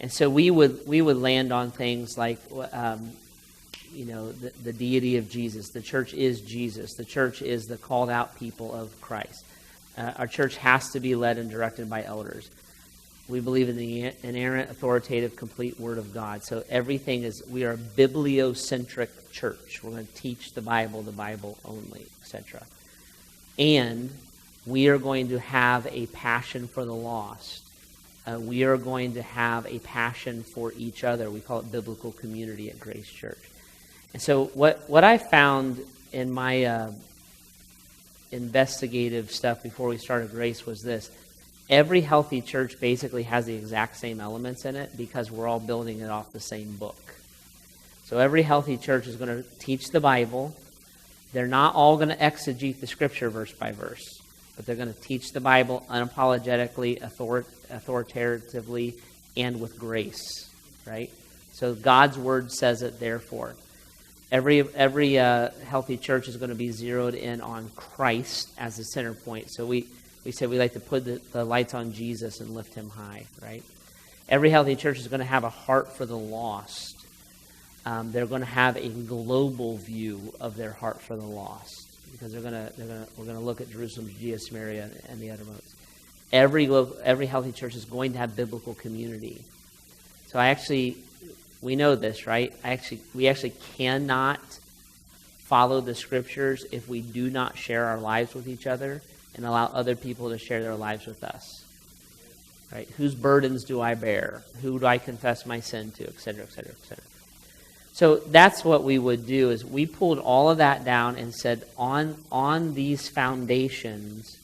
And so we would land on things like, the deity of Jesus. The church is Jesus. The church is the called out people of Christ. Our church has to be led and directed by elders. We believe in the inerrant, authoritative, complete Word of God. So we are a bibliocentric church. We're going to teach the Bible only, etc. And we are going to have a passion for the lost. We are going to have a passion for each other. We call it biblical community at Grace Church. And so what I found in my investigative stuff before we started Grace was this. Every healthy church basically has the exact same elements in it because we're all building it off the same book. So every healthy church is going to teach the Bible. They're not all going to exegete the Scripture verse by verse, but they're going to teach the Bible unapologetically, authoritatively, and with grace, right? So God's Word says it, therefore. Every healthy church is going to be zeroed in on Christ as the center point. So we said we like to put the lights on Jesus and lift him high, right? Every healthy church is going to have a heart for the lost. They're going to have a global view of their heart for the lost, because we're going to look at Jerusalem, Judea, Samaria, and the uttermost. Every healthy church is going to have biblical community. So we know this, right? We actually cannot follow the scriptures if we do not share our lives with each other and allow other people to share their lives with us. Right? Whose burdens do I bear? Who do I confess my sin to? Et cetera, et cetera, et cetera. So that's what we would do, is we pulled all of that down and said, on these foundations,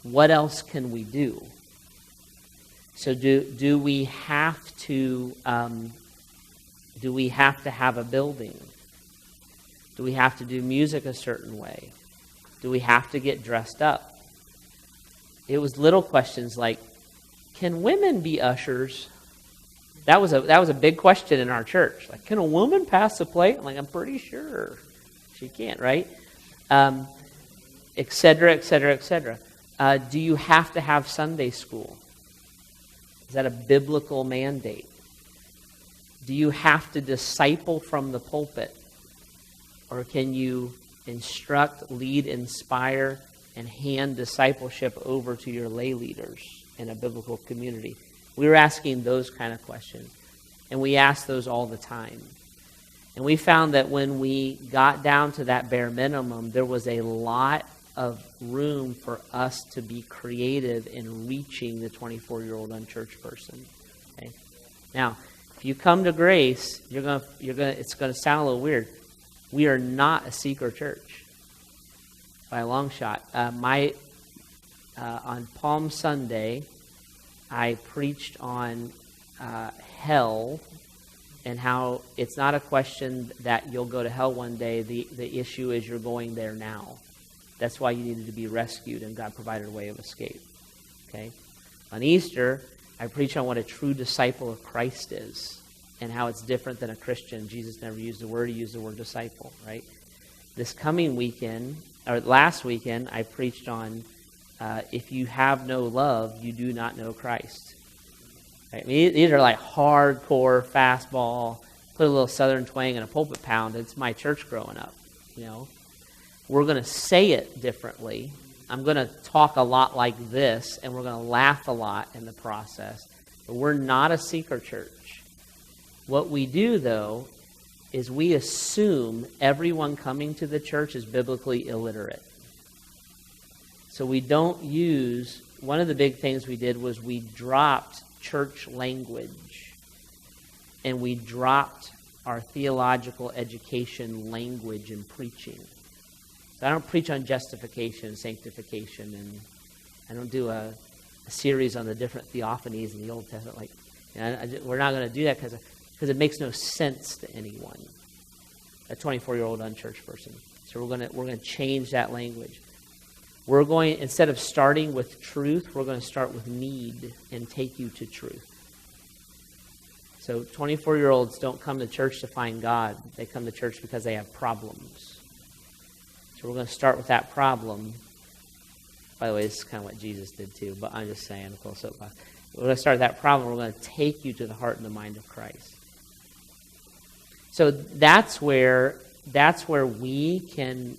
what else can we do? So do we have to have a building? Do we have to do music a certain way? Do we have to get dressed up? It was little questions like, can women be ushers? That was a big question in our church. Like, can a woman pass the plate? I'm like, I'm pretty sure she can't, right? Et cetera, et cetera, et cetera. Do you have to have Sunday school? Is that a biblical mandate? Do you have to disciple from the pulpit? Or can you instruct, lead, inspire, and hand discipleship over to your lay leaders in a biblical community? We were asking those kind of questions. And we ask those all the time. And we found that when we got down to that bare minimum, there was a lot of room for us to be creative in reaching the 24-year-old unchurched person. Okay? Now, if you come to Grace, it's going to sound a little weird. We are not a seeker church by a long shot. On Palm Sunday, I preached on hell and how it's not a question that you'll go to hell one day. The issue is you're going there now. That's why you needed to be rescued, and God provided a way of escape. Okay? On Easter, I preach on what a true disciple of Christ is and how it's different than a Christian. Jesus never used the word. He used the word disciple, right? This coming weekend, or last weekend, I preached on if you have no love, you do not know Christ. Right? I mean, these are like hardcore fastball, put a little southern twang and a pulpit pound. It's my church growing up, you know. We're going to say it differently. I'm going to talk a lot like this, and we're going to laugh a lot in the process. But we're not a seeker church. What we do, though, is we assume everyone coming to the church is biblically illiterate. So we don't use, one of the big things we did was we dropped church language, and we dropped our theological education language in preaching. So I don't preach on justification and sanctification, and I don't do a series on the different theophanies in the Old Testament. Like, you know, we're not going to do that because it makes no sense to anyone, a 24-year-old unchurched person. So we're going to change that language. We're going, instead of starting with truth, we're going to start with need and take you to truth. So 24-year-olds don't come to church to find God. They come to church because they have problems. So we're going to start with that problem. By the way, this is kind of what Jesus did too, but I'm just saying, a close up. We're going to start with that problem. We're going to take you to the heart and the mind of Christ. So that's where we can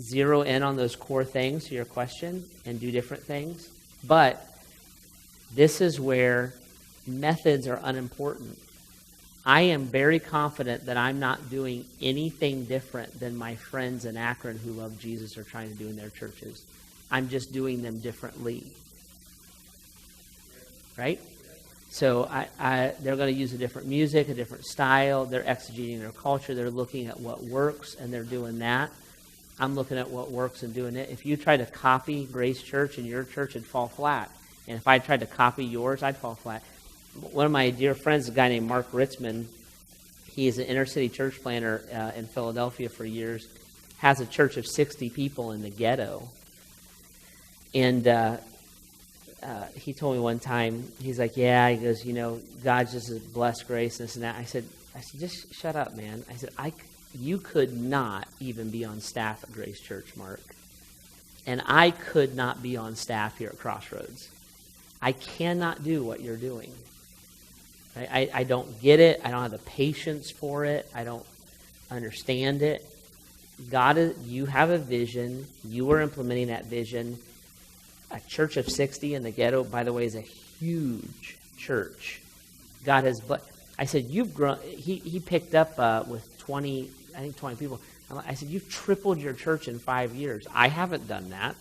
zero in on those core things to your question and do different things. But this is where methods are unimportant. I am very confident that I'm not doing anything different than my friends in Akron who love Jesus are trying to do in their churches. I'm just doing them differently. Right? So they're going to use a different music, a different style. They're exegeting their culture. They're looking at what works, and they're doing that. I'm looking at what works and doing it. If you try to copy Grace Church in your church, it'd fall flat. And if I tried to copy yours, I'd fall flat. One of my dear friends, a guy named Mark Ritzman, he is an inner city church planner in Philadelphia for years, has a church of 60 people in the ghetto. And he told me one time, he's like, yeah, he goes, you know, God's just a blessed grace, this and that. I said, just shut up, man. I said, you could not even be on staff at Grace Church, Mark. And I could not be on staff here at Crossroads. I cannot do what you're doing. I don't get it. I don't have the patience for it. I don't understand it. You have a vision. You are implementing that vision. A church of 60 in the ghetto, by the way, is a huge church. God has, but I said, you've grown. He picked up with 20 people. I said, you've tripled your church in 5 years. I haven't done that.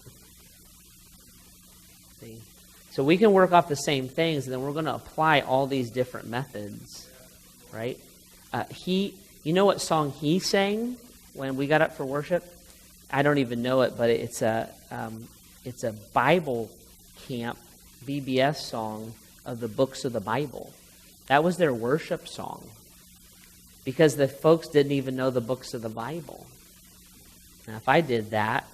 See? So we can work off the same things, and then we're going to apply all these different methods, right? You know what song he sang when we got up for worship? I don't even know it, but it's a Bible camp VBS song of the books of the Bible. That was their worship song, because the folks didn't even know the books of the Bible. Now, if I did that,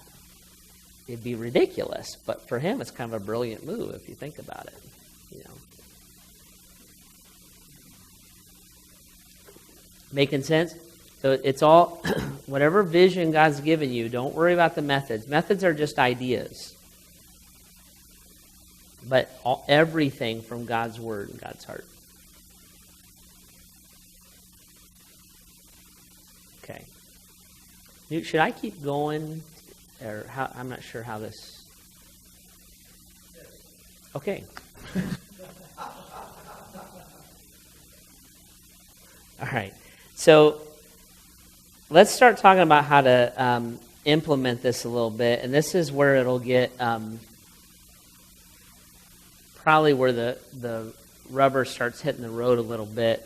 it'd be ridiculous. But for him, it's kind of a brilliant move if you think about it. You know, making sense? So it's all whatever vision God's given you. Don't worry about the methods. Methods are just ideas, but everything from God's word and God's heart. Okay. Newt, should I keep going? Or how, I'm not sure how this... Okay. All right. So let's start talking about how to implement this a little bit. And this is where it'll get... probably where the rubber starts hitting the road a little bit.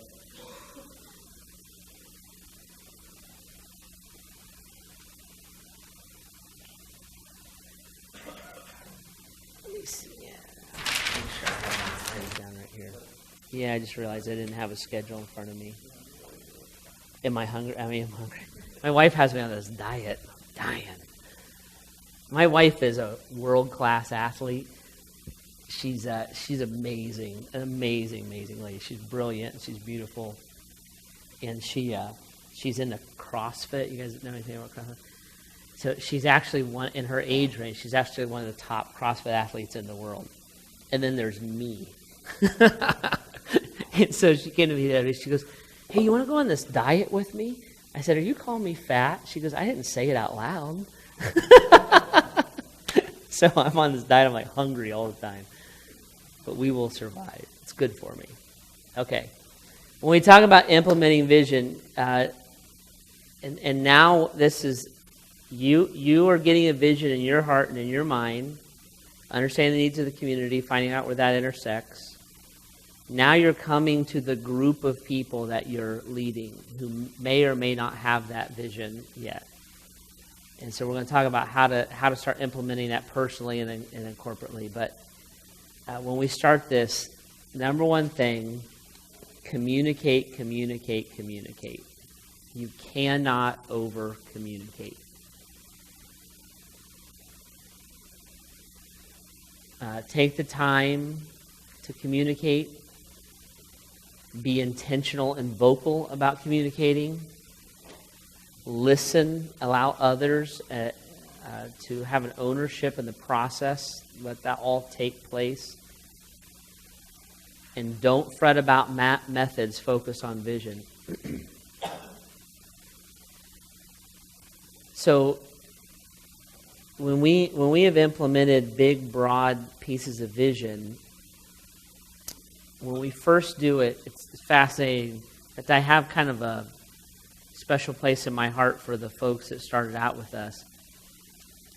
Yeah, I just realized I didn't have a schedule in front of me. Am I hungry? I'm hungry. My wife has me on this diet. I'm dying. My wife is a world-class athlete. She's amazing, an amazing lady. She's brilliant. She's beautiful, and she's into CrossFit. You guys know anything about CrossFit? So she's actually in her age range. She's actually one of the top CrossFit athletes in the world. And then there's me. And so she came to me the other day. She goes, "Hey, you want to go on this diet with me?" I said, "Are you calling me fat?" She goes, "I didn't say it out loud." So I'm on this diet. I'm like hungry all the time. But we will survive. It's good for me. Okay. When we talk about implementing vision, and now this is, you are getting a vision in your heart and in your mind, understanding the needs of the community, finding out where that intersects. Now you're coming to the group of people that you're leading who may or may not have that vision yet. And so we're going to talk about how to start implementing that personally and then corporately. But when we start this, number one thing, communicate. You cannot over-communicate. Take the time to communicate. Be intentional and vocal about communicating. Listen. Allow others to have an ownership in the process. Let that all take place. And don't fret about methods. Focus on vision. So when we have implemented big, broad pieces of vision, when we first do it, it's fascinating that I have kind of a special place in my heart for the folks that started out with us.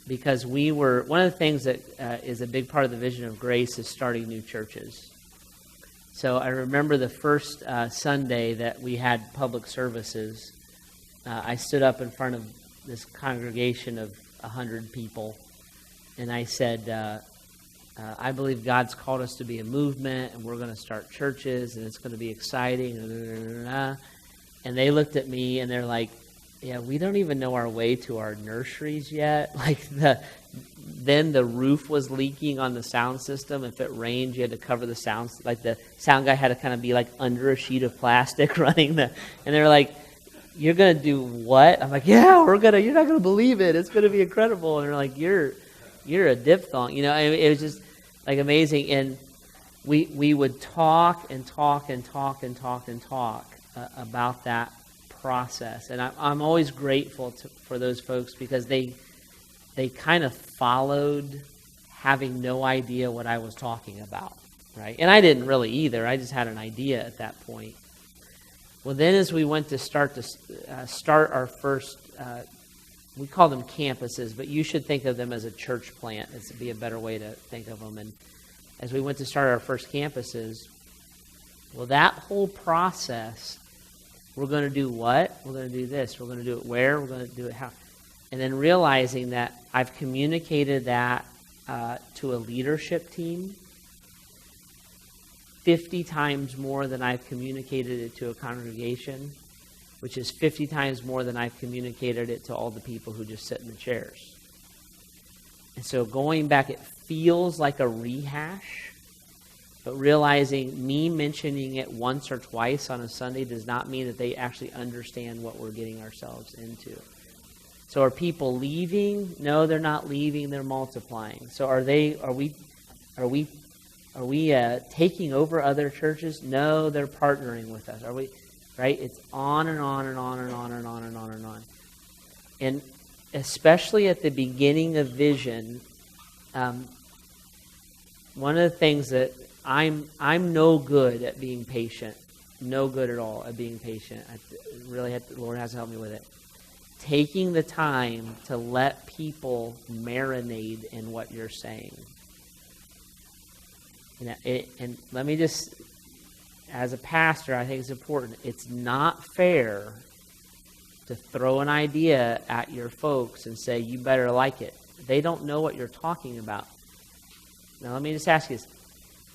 Because one of the things that is a big part of the vision of Grace is starting new churches. So I remember the first Sunday that we had public services, I stood up in front of this congregation of 100 people, and I said, I believe God's called us to be a movement, and we're going to start churches, and it's going to be exciting. And they looked at me, and they're like, "Yeah, we don't even know our way to our nurseries yet." Like then the roof was leaking on the sound system. If it rained, you had to cover the sound. Like the sound guy had to kind of be like under a sheet of plastic running and they're like, "You're going to do what?" I'm like, "Yeah, you're not going to believe it. It's going to be incredible." And they're like, You're a diphthong. You know, it was just like amazing. And we would talk and talk and talk and talk and talk about that process. And I'm always grateful for those folks because they kind of followed having no idea what I was talking about, right? And I didn't really either. I just had an idea at that point. Well, then as we went to start our first, we call them campuses, but you should think of them as a church plant. This would be a better way to think of them. And as we went to start our first campuses, well, that whole process, we're going to do what? We're going to do this. We're going to do it where? We're going to do it how? And then realizing that I've communicated that to a leadership team 50 times more than I've communicated it to a congregation, which is 50 times more than I've communicated it to all the people who just sit in the chairs. And so going back, it feels like a rehash, but realizing me mentioning it once or twice on a Sunday does not mean that they actually understand what we're getting ourselves into. So are people leaving? No, they're not leaving, they're multiplying. So are we taking over other churches? No, they're partnering with us. Are we, right? It's on and on and on and on and on and on and on. And especially at the beginning of vision, one of the things that I'm no good at being patient, no good at all at being patient. The Lord has to help me with it. Taking the time to let people marinate in what you're saying. And let me just, as a pastor, I think it's important. It's not fair to throw an idea at your folks and say, you better like it. They don't know what you're talking about. Now, let me just ask you this.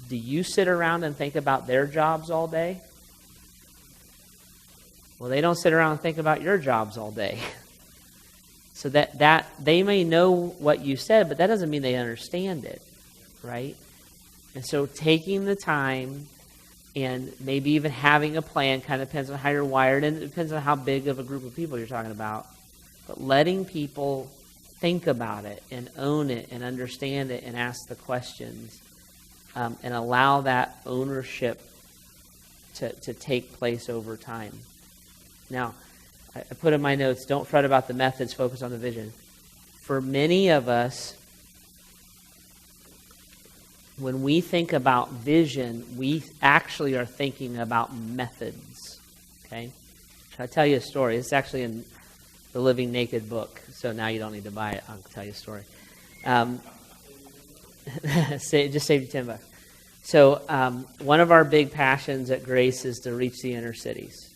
Do you sit around and think about their jobs all day? Well, they don't sit around and think about your jobs all day. So that they may know what you said, but that doesn't mean they understand it, right? And so taking the time and maybe even having a plan, kind of depends on how you're wired, and it depends on how big of a group of people you're talking about. But letting people think about it and own it and understand it and ask the questions and allow that ownership to take place over time. Now, I put in my notes, don't fret about the methods, focus on the vision. For many of us, when we think about vision, we actually are thinking about methods. Okay? I'll tell you a story. It's actually in the Living Naked book, so now you don't need to buy it. I'll tell you a story. Just save you $10. So one of our big passions at Grace is to reach the inner cities.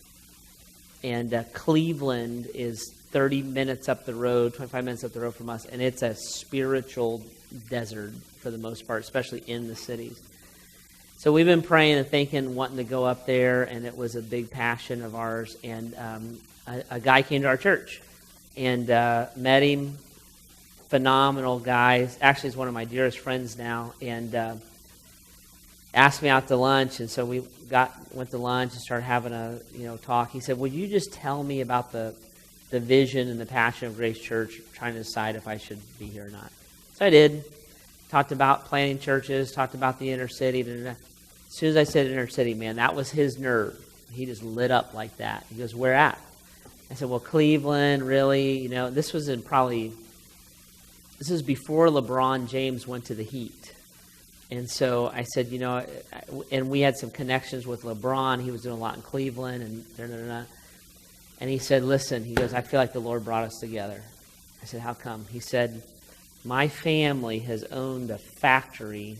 And Cleveland is 30 minutes up the road, 25 minutes up the road from us, and it's a spiritual desert for the most part, especially in the cities. So we've been praying and thinking, wanting to go up there, and it was a big passion of ours. And a guy came to our church and met him, phenomenal guy. Actually, he's one of my dearest friends now, and asked me out to lunch. And so we went to lunch and started having a talk. He said, "Would you just tell me about the vision and the passion of Grace Church, trying to decide if I should be here or not?" So I did. Talked about planting churches, talked about the inner city. As soon as I said inner city, man, that was his nerve. He just lit up like that. He goes, "Where at?" I said, "Well, Cleveland, really." This was before LeBron James went to the Heat. And so I said, and we had some connections with LeBron. He was doing a lot in Cleveland and And he said, "Listen," he goes, "I feel like the Lord brought us together." I said, "How come?" He said, "My family has owned a factory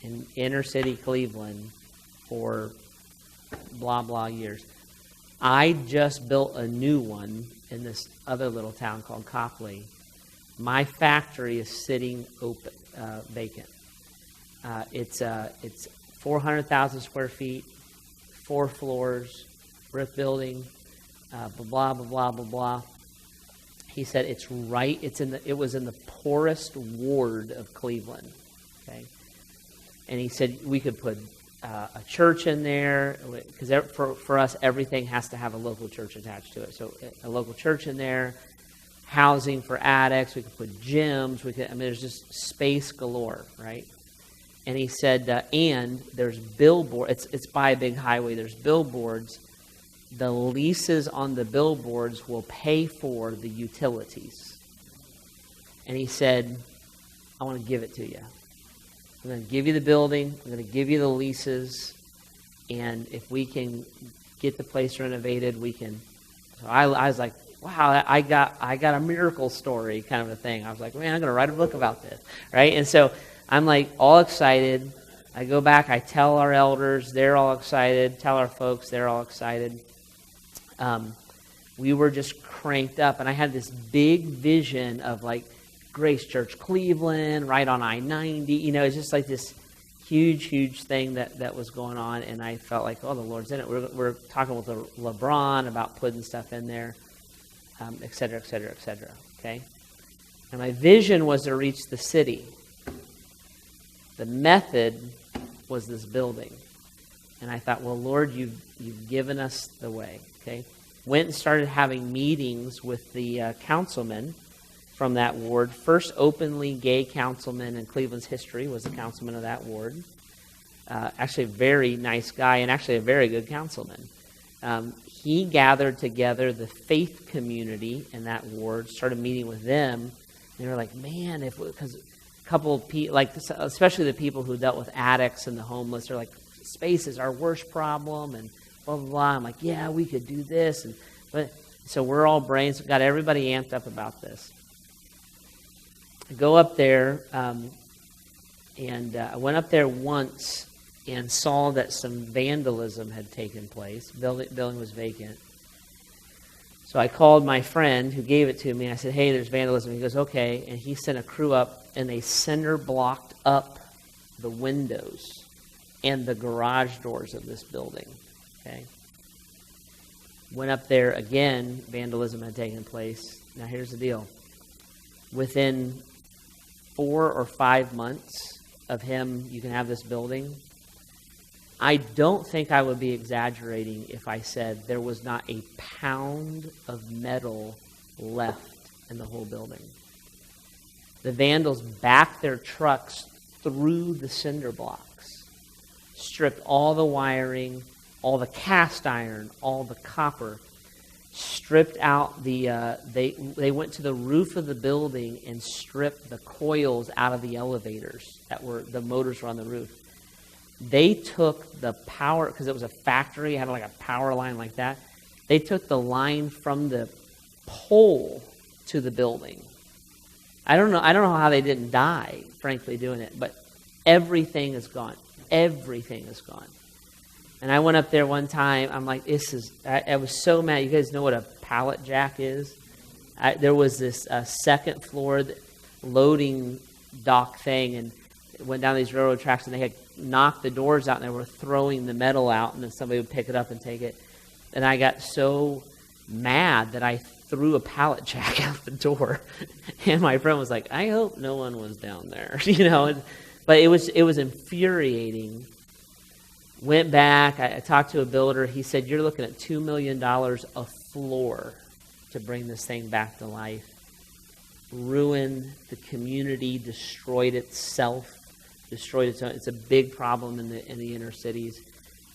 in inner city Cleveland for blah, blah years. I just built a new one in this other little town called Copley. My factory is sitting open, vacant. It's 400,000 square feet, 4 floors, brick building, blah, blah, blah, blah, blah." He said it was in the poorest ward of Cleveland. Okay. And he said we could put a church in there, because for us, everything has to have a local church attached to it. So a local church in there, housing for addicts, we could put gyms, there's just space galore, right? And he said, and there's billboards. It's by a big highway. There's billboards. The leases on the billboards will pay for the utilities. And he said, I want to give it to you. I'm going to give you the building. I'm going to give you the leases. And if we can get the place renovated, we can. So I was like, wow, I got a miracle story kind of a thing. I was like, man, I'm going to write a book about this, right? And so I'm like all excited. I go back, I tell our elders, they're all excited. Tell our folks, they're all excited. We were just cranked up, and I had this big vision of like Grace Church Cleveland, right on I-90. You know, it's just like this huge thing that was going on, and I felt like, oh, the Lord's in it. We're talking with LeBron about putting stuff in there, et cetera, okay? And my vision was to reach the city. The method was this building. And I thought, well, Lord, you've given us the way, okay? Went and started having meetings with the councilman from that ward. First openly gay councilman in Cleveland's history was the councilman of that ward. Actually a very nice guy and actually a very good councilman. He gathered together the faith community in that ward, started meeting with them. They were like, man, because a couple of people, like especially the people who dealt with addicts and the homeless, are like, space is our worst problem, and blah, blah, blah. I'm like, yeah, we could do this. So we're all brains, got everybody amped up about this. I go up there, and I went up there once and saw that some vandalism had taken place. Building was vacant. So I called my friend who gave it to me. I said, hey, there's vandalism. He goes, okay. And he sent a crew up, and they cinder blocked up the windows and the garage doors of this building. Okay. Went up there again. Vandalism had taken place. Now here's the deal. Within 4 or 5 months of him, you can have this building. I don't think I would be exaggerating if I said there was not a pound of metal left in the whole building. The vandals backed their trucks through the cinder blocks, stripped all the wiring, all the cast iron, all the copper, stripped out they went to the roof of the building and stripped the coils out of the elevators the motors were on the roof. They took the power, because it was a factory, had like a power line like that. They took the line from the pole to the building. I don't know how they didn't die, frankly, doing it, but everything is gone. Everything is gone. And I went up there one time. I'm like, I was so mad. You guys know what a pallet jack is? There was this second floor loading dock thing, and it went down these railroad tracks, and they had knocked the doors out, and they were throwing the metal out, and then somebody would pick it up and take it. And I got so mad that I threw a pallet jack out the door. And my friend was like, I hope no one was down there. But it was infuriating. Went back, I talked to a builder. He said, you're looking at $2 million a floor to bring this thing back to life. Ruined the community, destroyed itself, destroyed its own. It's a big problem in the inner cities.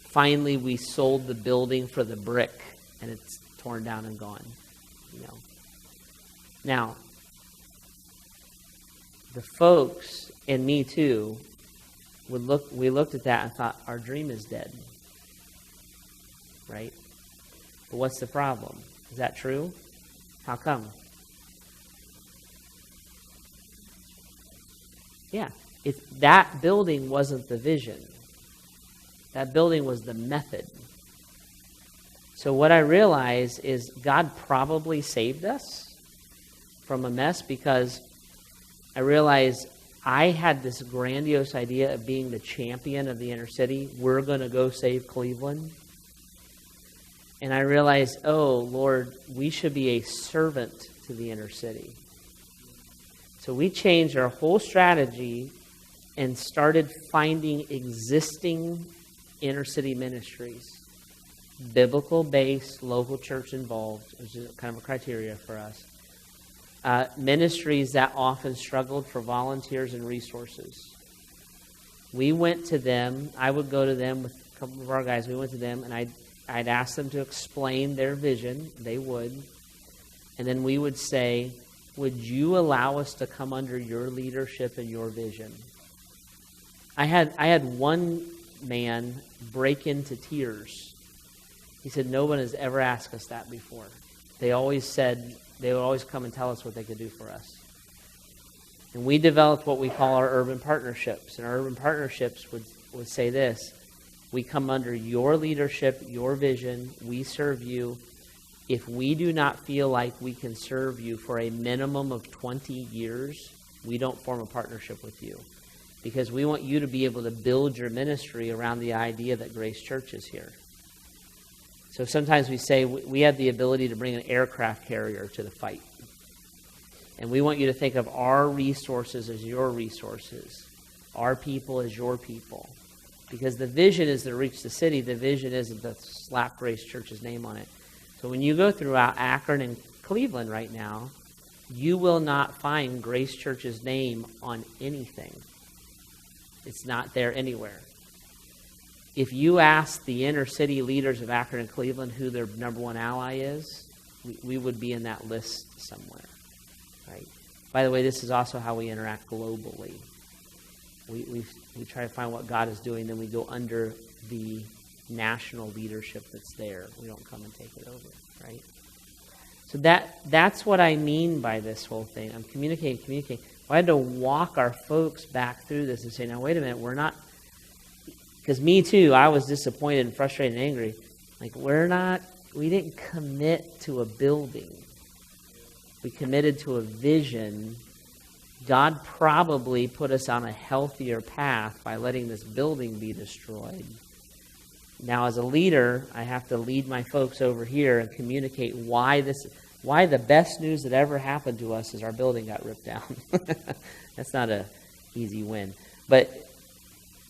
Finally, we sold the building for the brick, and it's torn down and gone. Now, the folks, and me too, we looked at that and thought, our dream is dead. Right? But what's the problem? Is that true? How come? Yeah. That building wasn't the vision. That building was the method. So what I realize is God probably saved us from a mess, because I realized I had this grandiose idea of being the champion of the inner city. We're going to go save Cleveland. And I realized, oh, Lord, we should be a servant to the inner city. So we changed our whole strategy and started finding existing inner city ministries, biblical-based, local church involved, which is kind of a criteria for us. Ministries that often struggled for volunteers and resources. we went to them. I would go to them with a couple of our guys. We went to them, and I'd ask them to explain their vision. They would. And then we would say, would you allow us to come under your leadership and your vision? I had one man break into tears. He said, no one has ever asked us that before. They always said, they would always come and tell us what they could do for us. And we developed what we call our urban partnerships. And our urban partnerships would say this: we come under your leadership, your vision, we serve you. If we do not feel like we can serve you for a minimum of 20 years, we don't form a partnership with you. Because we want you to be able to build your ministry around the idea that Grace Church is here. So sometimes we say we have the ability to bring an aircraft carrier to the fight. And we want you to think of our resources as your resources, our people as your people. Because the vision is to reach the city. The vision isn't to slap Grace Church's name on it. So when you go throughout Akron and Cleveland right now, you will not find Grace Church's name on anything. It's not there anywhere. If you ask the inner city leaders of Akron and Cleveland who their number one ally is, we would be in that list somewhere. Right? By the way, this is also how we interact globally. We try to find what God is doing, then we go under the national leadership that's there. We don't come and take it over, right? So that's what I mean by this whole thing. I'm communicating. I had to walk our folks back through this and say, now wait a minute, we're not, because me too, I was disappointed and frustrated and angry. Like we didn't commit to a building. We committed to a vision. God probably put us on a healthier path by letting this building be destroyed. Now, as a leader, I have to lead my folks over here and communicate why the best news that ever happened to us is our building got ripped down. That's not an easy win. But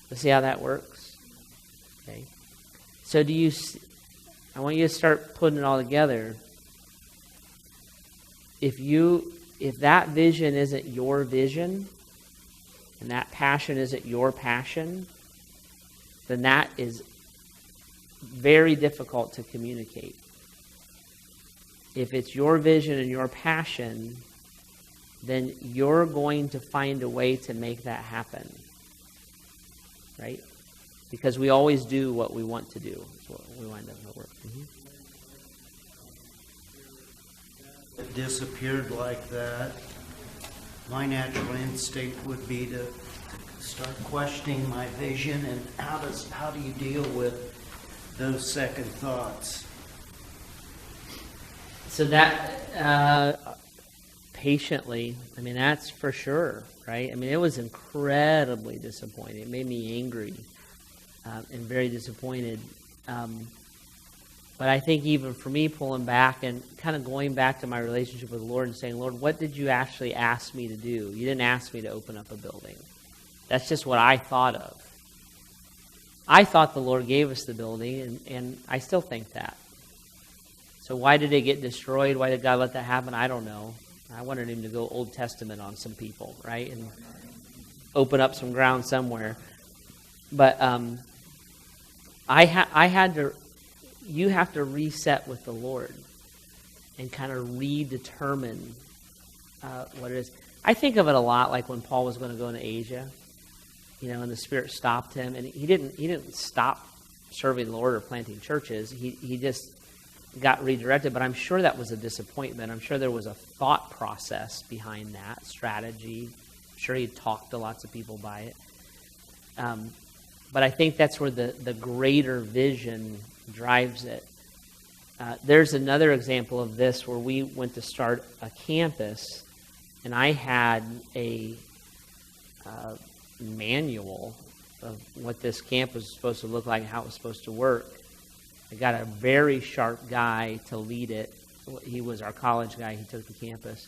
let's see how that works. Okay. So I want you to start putting it all together. If that vision isn't your vision, and that passion isn't your passion, then that is very difficult to communicate. If it's your vision and your passion, then you're going to find a way to make that happen. Right? Because we always do what we want to do. That's what we wind up work. It disappeared like that. My natural instinct would be to start questioning my vision, and how do you deal with those second thoughts? So that patiently, I mean, that's for sure, right? I mean, it was incredibly disappointing. It made me angry and very disappointed. But I think even for me, pulling back and kind of going back to my relationship with the Lord and saying, Lord, what did you actually ask me to do? You didn't ask me to open up a building. That's just what I thought of. I thought the Lord gave us the building, and I still think that. So why did it get destroyed? Why did God let that happen? I don't know. I wanted him to go Old Testament on some people, right? And open up some ground somewhere. But you have to reset with the Lord and kind of redetermine what it is. I think of it a lot like when Paul was going to go into Asia, and the Spirit stopped him, and he didn't stop serving the Lord or planting churches. He just got redirected, but I'm sure that was a disappointment. I'm sure there was a thought process behind that strategy. I'm sure he talked to lots of people by it. But I think that's where the greater vision drives it. There's another example of this where we went to start a campus, and I had a manual of what this camp was supposed to look like and how it was supposed to work. I got a very sharp guy to lead it. He was our college guy. He took the campus.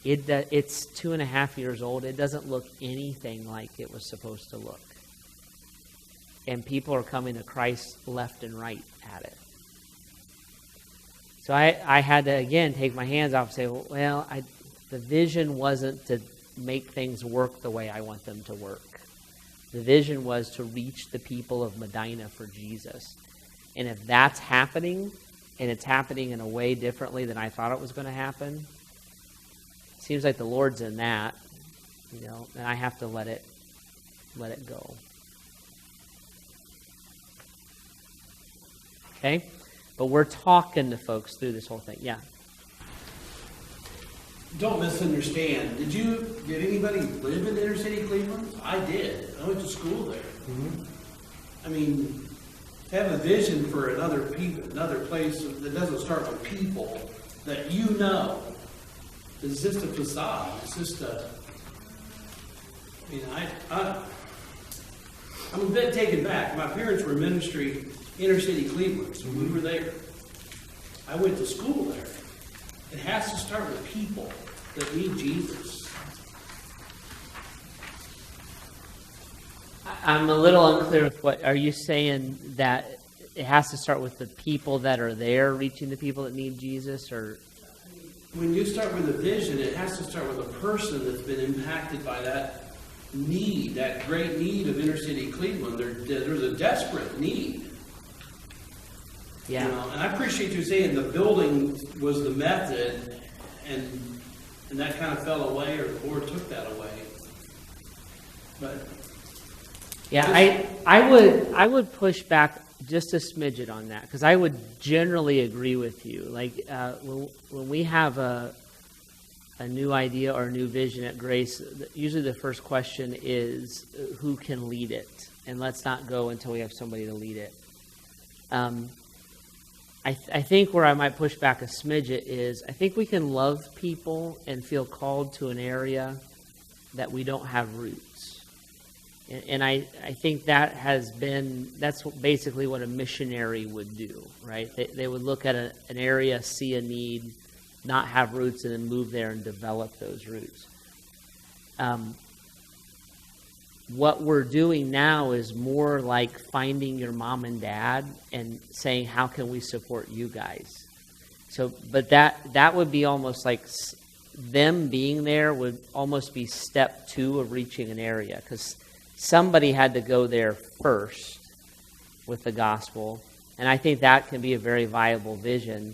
It's 2.5 years old. It doesn't look anything like it was supposed to look. And people are coming to Christ left and right at it. So I had to, again, take my hands off and say, well, the vision wasn't to make things work the way I want them to work. The vision was to reach the people of Medina for Jesus. And if that's happening, and it's happening in a way differently than I thought it was going to happen, it seems like the Lord's in that, and I have to let it go. Okay? But we're talking to folks through this whole thing. Yeah. Don't misunderstand. Did anybody live in inner city Cleveland? I did. I went to school there. I mean, to have a vision for another place that doesn't start with people that is just a facade. It's just I'm a bit taken back. My parents were in ministry, inner city Cleveland, so we were there. I went to school there. It has to start with people that need Jesus. I'm a little unclear with what, are you saying that it has to start with the people that are there reaching the people that need Jesus, or? When you start with a vision, it has to start with a person that's been impacted by that need, that great need of inner city Cleveland. There's a desperate need. Yeah. And I appreciate you saying the building was the method, and that kind of fell away, or the Lord took that away. But yeah, I would push back just a smidget on that, because I would generally agree with you. Like when we have a new idea or a new vision at Grace, usually the first question is who can lead it, and let's not go until we have somebody to lead it. I think where I might push back a smidget is I think we can love people and feel called to an area that we don't have roots. And I think that's basically what a missionary would do, right? They would look at an area, see a need, not have roots, and then move there and develop those roots. What we're doing now is more like finding your mom and dad and saying, how can we support you guys? So, but that would be almost like them being there would almost be step 2 of reaching an area, because somebody had to go there first with the gospel. And I think that can be a very viable vision.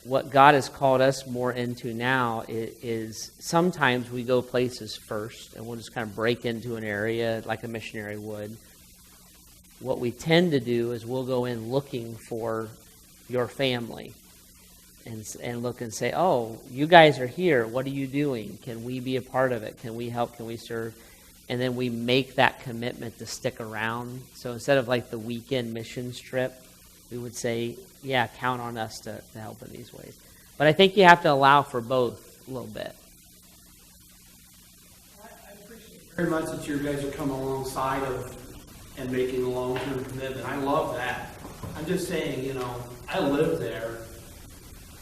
What God has called us more into now is sometimes we go places first, and we'll just kind of break into an area like a missionary would. What we tend to do is we'll go in looking for your family and look and say, oh, you guys are here. What are you doing? Can we be a part of it? Can we help? Can we serve? And then we make that commitment to stick around. So instead of like the weekend missions trip, we would say, yeah, count on us to help in these ways. But I think you have to allow for both a little bit. I appreciate very much that you guys are coming alongside of and making a long-term commitment. I love that. I'm just saying, I live there.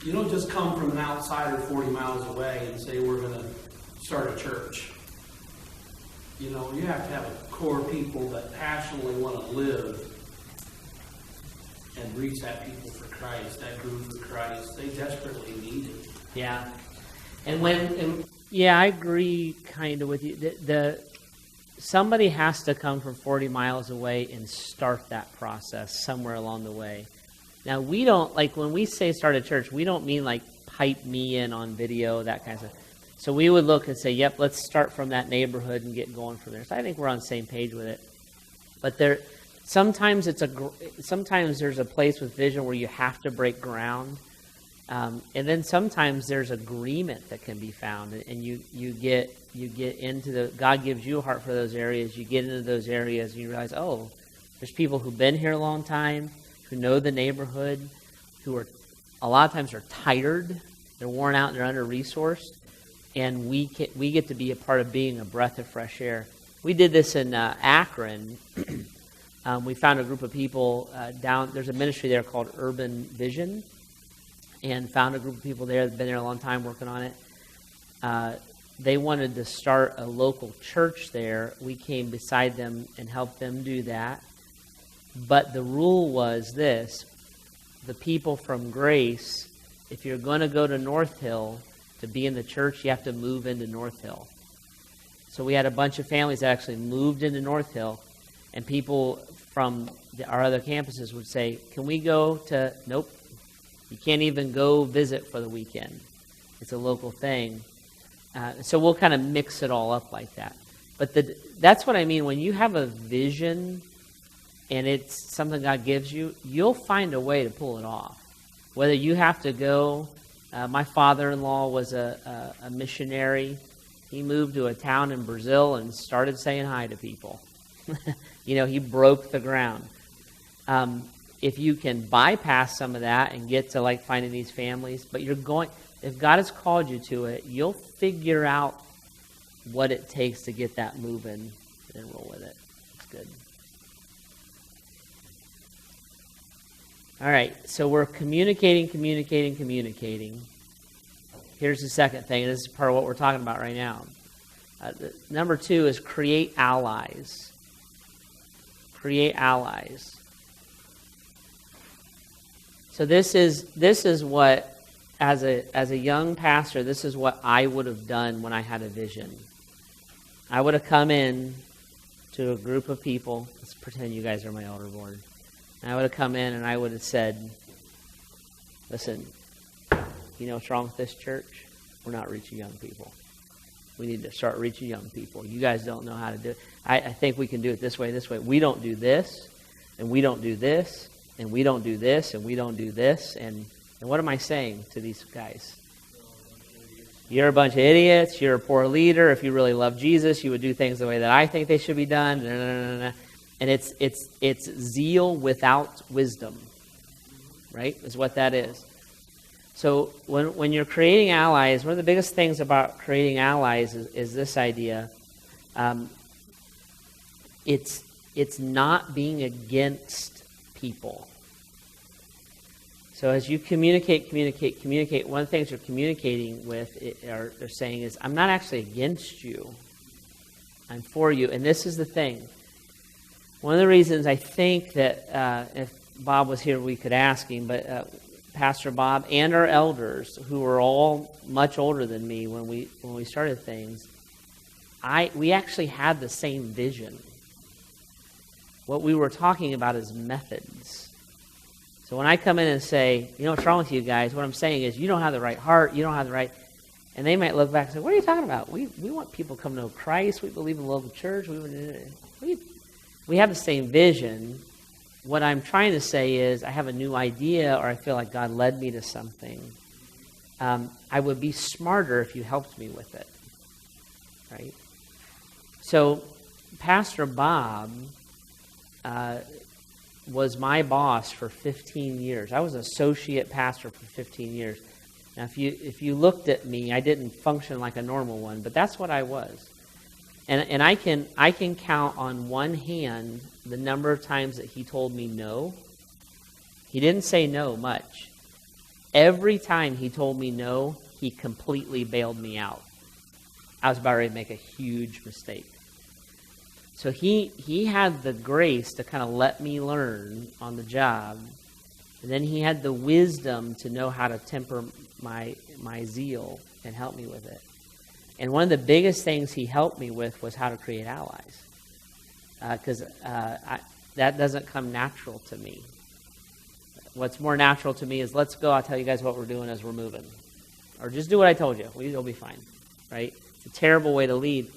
You don't just come from an outsider 40 miles away and say we're going to start a church. You have to have a core people that passionately want to live and reach that people for Christ, that group for Christ. They desperately need it. Yeah. I agree kind of with you. Somebody has to come from 40 miles away and start that process somewhere along the way. Now, we don't, like when we say start a church, we don't mean like pipe me in on video, that kind of stuff. So we would look and say, yep, let's start from that neighborhood and get going from there. So I think we're on the same page with it. But sometimes there's a place with vision where you have to break ground. And then sometimes there's agreement that can be found, and you get into God gives you a heart for those areas. You get into those areas and you realize, oh, there's people who've been here a long time, who know the neighborhood, who are a lot of times are tired, they're worn out, and they're under-resourced, and we get to be a part of being a breath of fresh air. We did this in Akron. We found a group of people down. There's a ministry there called Urban Vision, and found a group of people there that have been there a long time working on it. They wanted to start a local church there. We came beside them and helped them do that. But the rule was this: the people from Grace, if you're going to go to North Hill to be in the church, you have to move into North Hill. So we had a bunch of families that actually moved into North Hill, and people from our other campuses would say, can we go to, nope, you can't even go visit for the weekend. It's a local thing. So we'll kind of mix it all up like that. But that's what I mean. When you have a vision and it's something God gives you, you'll find a way to pull it off. Whether you have to go, my father-in-law was a missionary. He moved to a town in Brazil and started saying hi to people. He broke the ground. If you can bypass some of that and get to like finding these families, but if God has called you to it, you'll figure out what it takes to get that moving and roll with it. It's good. All right, so we're communicating. Here's the second thing, and this is part of what we're talking about right now. Number 2 is create allies. Create allies. So this is what, as a young pastor, this is what I would have done when I had a vision. I would have come in to a group of people. Let's pretend you guys are my elder board. And I would have come in and I would have said, listen, you know what's wrong with this church? We're not reaching young people. We need to start reaching young people. You guys don't know how to do it. I think we can do it this way. We don't do this, and we don't do this, and we don't do this, and we don't do this. And what am I saying to these guys? You're a bunch of idiots. You're a poor leader. If you really love Jesus, you would do things the way that I think they should be done. And it's zeal without wisdom, right? Is what that is. So when you're creating allies, one of the biggest things about creating allies is this idea. It's not being against people. So as you communicate, one of the things you're communicating with or saying is, I'm not actually against you. I'm for you. And this is the thing. One of the reasons I think that if Bob was here, we could ask him, but Pastor Bob and our elders, who were all much older than me when we started things, we actually had the same vision. What we were talking about is methods. So when I come in and say, you know what's wrong with you guys, what I'm saying is you don't have the right heart, you don't have the right, and they might look back and say, what are you talking about? We want people to come to know Christ, we believe in the local church, we have the same vision. What I'm trying to say is I have a new idea or I feel like God led me to something. I would be smarter if you helped me with it, right? So Pastor Bob was my boss for 15 years. I was associate pastor for 15 years. Now, if you looked at me, I didn't function like a normal one, but that's what I was. And I can count on one hand the number of times that he told me no. He didn't say no much. Every time he told me no, he completely bailed me out. I was about ready to make a huge mistake. So he had the grace to kind of let me learn on the job. And then he had the wisdom to know how to temper my zeal and help me with it. And one of the biggest things he helped me with was how to create allies. Because that doesn't come natural to me. What's more natural to me is, let's go, I'll tell you guys what we're doing as we're moving. Or just do what I told you. You'll be fine. Right? It's a terrible way to lead.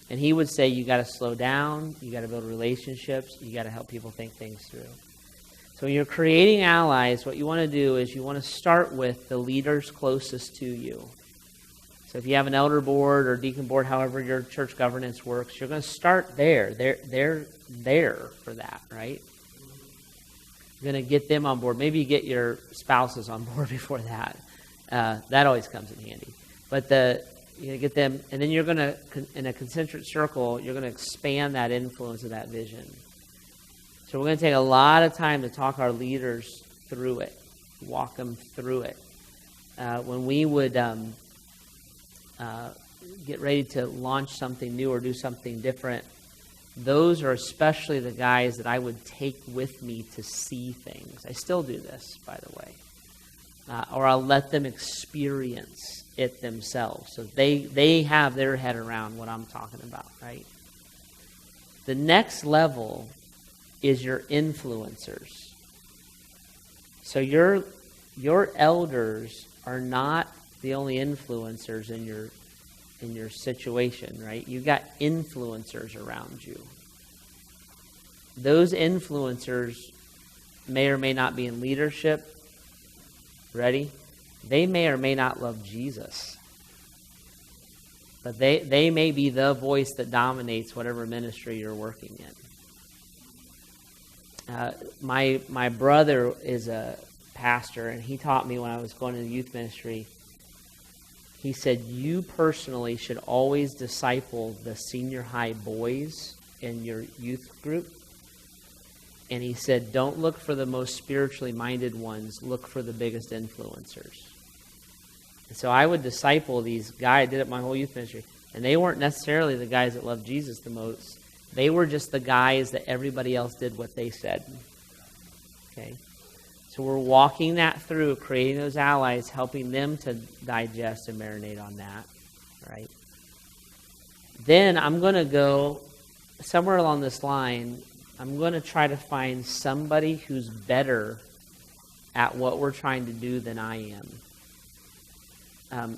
And he would say, you got to slow down, you got to build relationships, you got to help people think things through. So when you're creating allies, what you want to do is you want to start with the leaders closest to you. So if you have an elder board or deacon board, however your church governance works, you're going to start there. They're there for that, right? You're going to get them on board. Maybe you get your spouses on board before that. That always comes in handy. But you get them, and then you're going to, in a concentric circle, you're going to expand that influence of that vision. So we're going to take a lot of time to talk our leaders through it, walk them through it. When we would get ready to launch something new or do something different, those are especially the guys that I would take with me to see things. I still do this, by the way. or I'll let them experience it themselves. So they have their head around what I'm talking about, right? The next level is your influencers. So your elders are not the only influencers in your situation, right? You got influencers around you. Those influencers may or may not be in leadership. Ready? They may or may not love Jesus. But they may be the voice that dominates whatever ministry you're working in. My brother is a pastor, and he taught me when I was going to the youth ministry. He said, you personally should always disciple the senior high boys in your youth group. And he said, don't look for the most spiritually minded ones. Look for the biggest influencers. And so I would disciple these guys. I did it my whole youth ministry. And they weren't necessarily the guys that loved Jesus the most. They were just the guys that everybody else did what they said. Okay? So we're walking that through, creating those allies, helping them to digest and marinate on that. Right? Then I'm going to go somewhere along this line. I'm going to try to find somebody who's better at what we're trying to do than I am.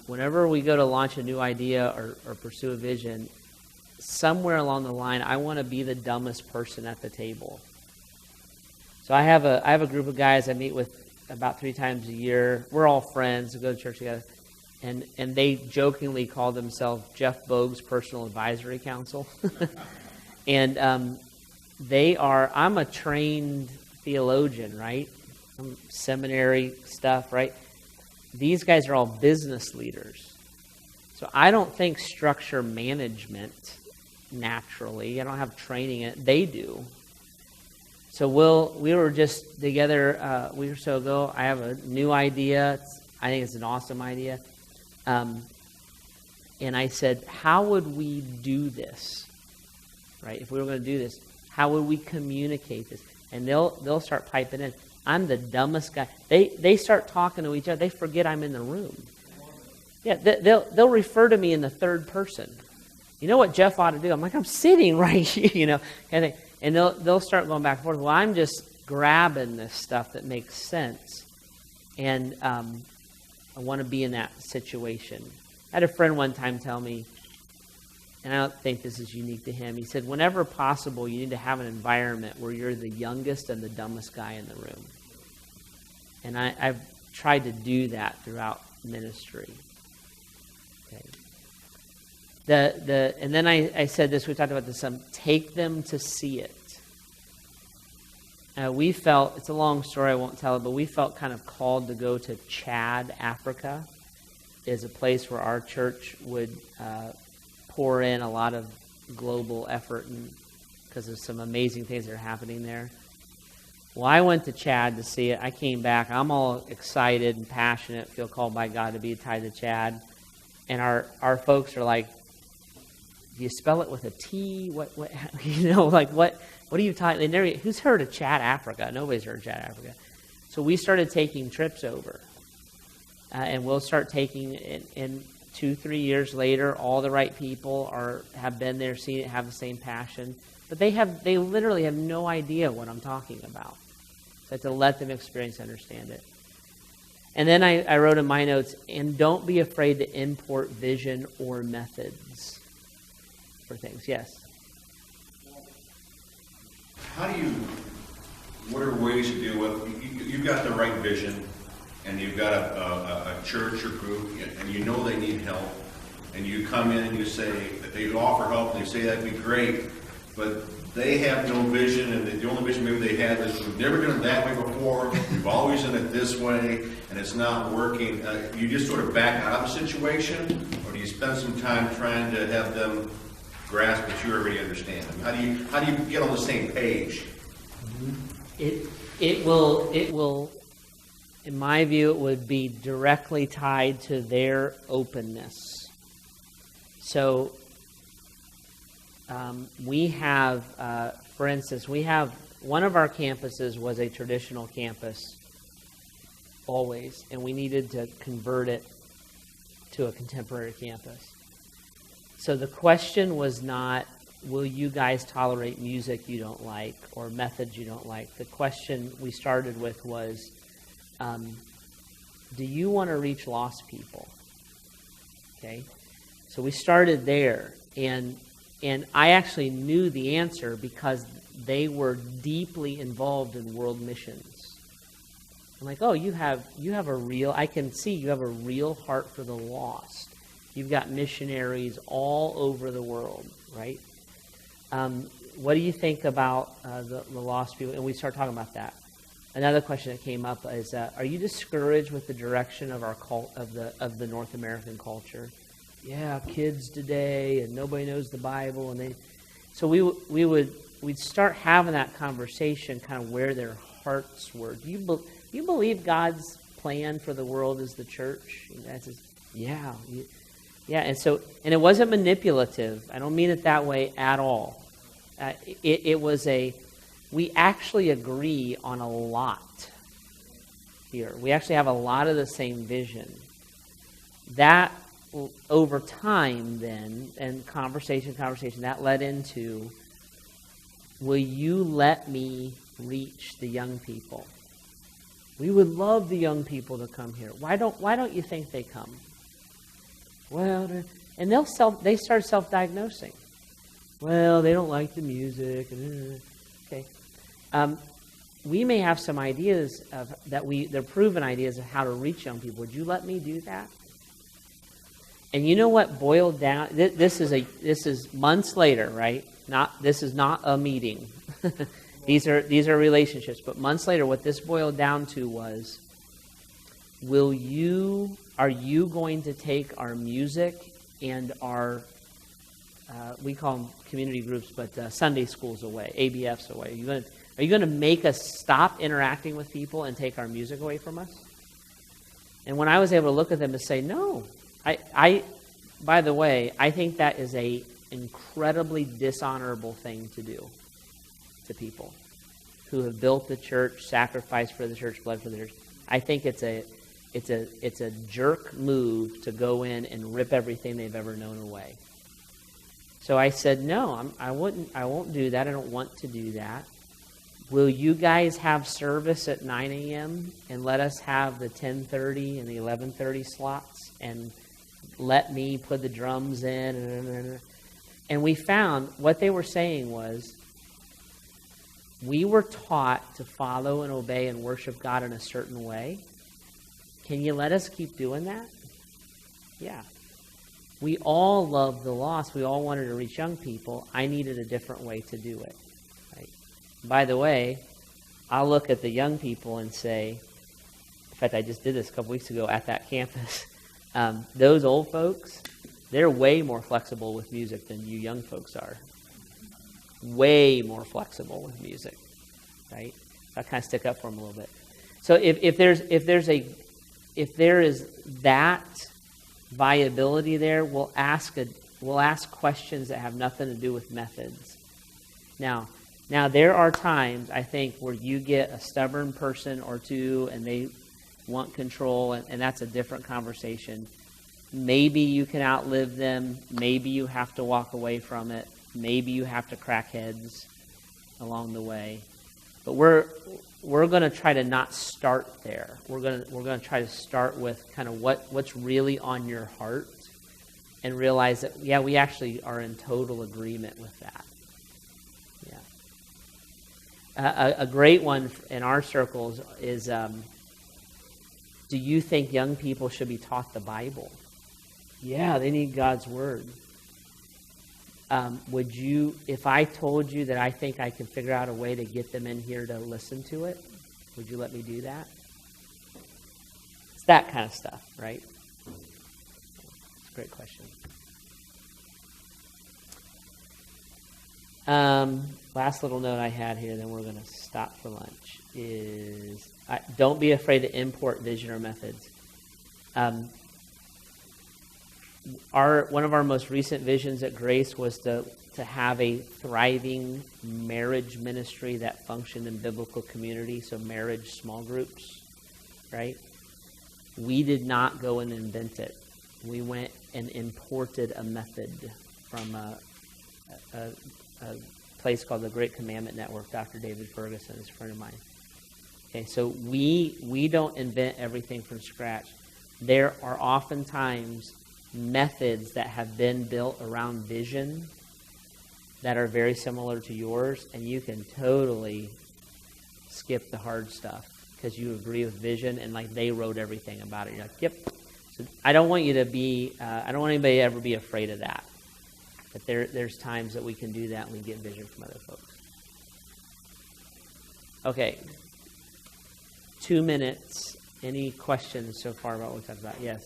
Whenever we go to launch a new idea or pursue a vision, somewhere along the line, I want to be the dumbest person at the table. So I have a group of guys I meet with about 3 times a year. We're all friends. We go to church together. And they jokingly call themselves Jeff Bogue's Personal Advisory Council. And I'm a trained theologian, right? I'm seminary stuff, right? These guys are all business leaders. So I don't think structure management naturally. I don't have training in it. They do. So we were just together a week or so ago. I have a new idea. I think it's an awesome idea. And I said, how would we do this? Right? If we were going to do this, how would we communicate this? And they'll start piping in. I'm the dumbest guy. They start talking to each other. They forget I'm in the room. Yeah, they'll refer to me in the third person. You know what Jeff ought to do? I'm like, I'm sitting right here, you know. And they'll start going back and forth. Well, I'm just grabbing this stuff that makes sense. And I want to be in that situation. I had a friend one time tell me, and I don't think this is unique to him, he said, whenever possible, you need to have an environment where you're the youngest and the dumbest guy in the room. And I've tried to do that throughout ministry. Okay. And then I said this, we talked about this some, take them to see it. We felt, it's a long story, I won't tell it, but we felt kind of called to go to Chad, Africa, is a place where our church would pour in a lot of global effort because of some amazing things that are happening there. Well, I went to Chad to see it. I came back. I'm all excited and passionate, feel called by God to be tied to Chad. And our folks are like, do you spell it with a T? What you know, like what are you talking? They never, who's heard of Chad, Africa? Nobody's heard of Chad, Africa. So we started taking trips over. And we'll start taking, in 2-3 years later, all the right people have been there, seen it, have the same passion. But they literally have no idea what I'm talking about. So I have to let them experience, understand it. And then I wrote in my notes, and don't be afraid to import vision or methods for things. Yes? What are ways to deal with, you've got the right vision, and you've got a church or group, and you know they need help, and you come in and you say, they offer help, and they say that'd be great, but they have no vision, and the only vision maybe they have is, we've never done it that way before, we've always done it this way, and it's not working. You just sort of back out of a situation, or do you spend some time trying to have them grasp what you already understand? I mean, how do you get on the same page? It will, in my view, it would be directly tied to their openness. So we have, for instance, one of our campuses was a traditional campus. always, and we needed to convert it to a contemporary campus. So the question was not, will you guys tolerate music you don't like or methods you don't like? The question we started with was, do you want to reach lost people? Okay, so we started there, and I actually knew the answer because they were deeply involved in world missions. I'm like, oh, you have a real, I can see you have a real heart for the lost. You've got missionaries all over the world, right? What do you think about the lost people? And we start talking about that. Another question that came up is, are you discouraged with the direction of our of the North American culture? Yeah, kids today, and nobody knows the Bible, and so we'd start having that conversation, kind of where their hearts were. Do you believe God's plan for the world is the church? And Dad says, yeah, and it wasn't manipulative. I don't mean it that way at all. It was we actually agree on a lot here. We actually have a lot of the same vision. That over time then, and conversation, that led into, will you let me reach the young people? We would love the young people to come here. Why don't you think they come? Well, and they start self-diagnosing. Well, they don't like the music. Okay. We may have some ideas they're proven ideas of how to reach young people. Would you let me do that? And you know what boiled down? This is months later, right? This is not a meeting. These are relationships. But months later, what this boiled down to was, are you going to take our music and our we call them community groups, but Sunday schools away, ABFs away? Are you going to make us stop interacting with people and take our music away from us? And when I was able to look at them and say, no, by the way, I think that is a incredibly dishonorable thing to do to people who have built the church, sacrificed for the church, bled for the church. I think it's a jerk move to go in and rip everything they've ever known away. So I said, no, I won't do that. I don't want to do that. Will you guys have service at 9 a.m. and let us have the 10:30 and the 11:30 slots and let me put the drums in? And we found what they were saying was, we were taught to follow and obey and worship God in a certain way. Can you let us keep doing that? Yeah. We all loved the lost. We all wanted to reach young people. I needed a different way to do it. Right? By the way, I'll look at the young people and say, in fact, I just did this a couple weeks ago at that campus. Those old folks, they're way more flexible with music than you young folks are. Way more flexible with music, right? So I kind of stick up for them a little bit. So if there is that viability there, we'll ask questions that have nothing to do with methods. Now there are times, I think, where you get a stubborn person or two and they want control, and that's a different conversation. Maybe you can outlive them. Maybe you have to walk away from it. Maybe you have to crack heads along the way. But we're going to try to not start there. We're going to try to start with kind of what's really on your heart, and realize that, yeah, we actually are in total agreement with that. Yeah. A great one in our circles is, do you think young people should be taught the Bible? Yeah, they need God's Word. Would you, if I told you that I think I could figure out a way to get them in here to listen to it, would you let me do that? It's that kind of stuff, right? It's a great question. Last little note I had here, then we're going to stop for lunch, is don't be afraid to import vision or methods. One of our most recent visions at Grace was to have a thriving marriage ministry that functioned in biblical community, so marriage small groups, right? We did not go and invent it. We went and imported a method from a place called the Great Commandment Network. Dr. David Ferguson is a friend of mine. Okay, so we don't invent everything from scratch. There are oftentimes methods that have been built around vision that are very similar to yours, and you can totally skip the hard stuff because you agree with vision, and like they wrote everything about it. You're like, yep. So I don't want you to be, I don't want anybody to ever be afraid of that. But there's times that we can do that and we get vision from other folks. Okay. 2 minutes. Any questions so far about what we talked about? Yes.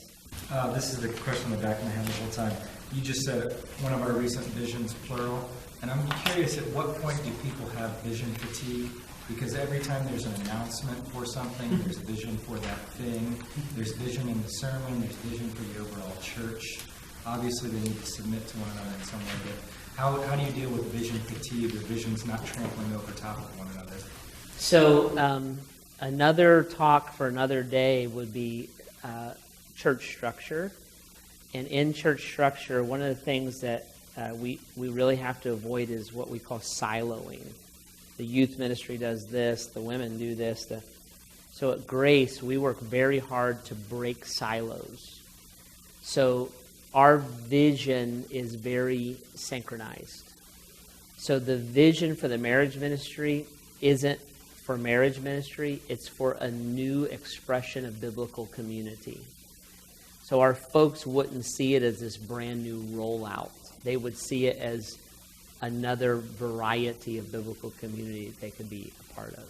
This is the question in the back of my head the whole time. You just said one of our recent visions, plural, and I'm curious at what point do people have vision fatigue? Because every time there's an announcement for something, there's vision for that thing, there's vision in the sermon, there's vision for the overall church. Obviously, they need to submit to one another in some way, but how do you deal with vision fatigue or visions not trampling over top of one another? So another talk for another day would be church structure. And in church structure, one of the things that we really have to avoid is what we call siloing. The youth ministry does this, the women do this. So at Grace, we work very hard to break silos. So our vision is very synchronized. So the vision for the marriage ministry isn't for marriage ministry, it's for a new expression of biblical community. So our folks wouldn't see it as this brand new rollout. They would see it as another variety of biblical community that they could be a part of.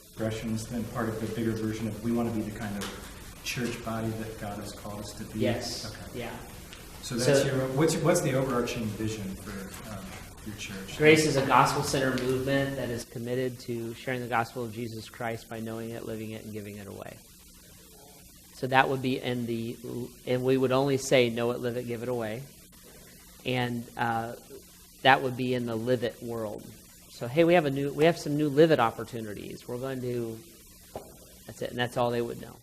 Expressions, then part of the bigger version of we want to be the kind of church body that God has called us to be. Yes. Okay. Yeah. So that's what's the overarching vision for your church? Grace is a gospel-centered movement that is committed to sharing the gospel of Jesus Christ by knowing it, living it, and giving it away. So that would be and we would only say know it, live it, give it away. And that would be in the live it world. So hey, we have some new live it opportunities. We're going to, that's it, and that's all they would know.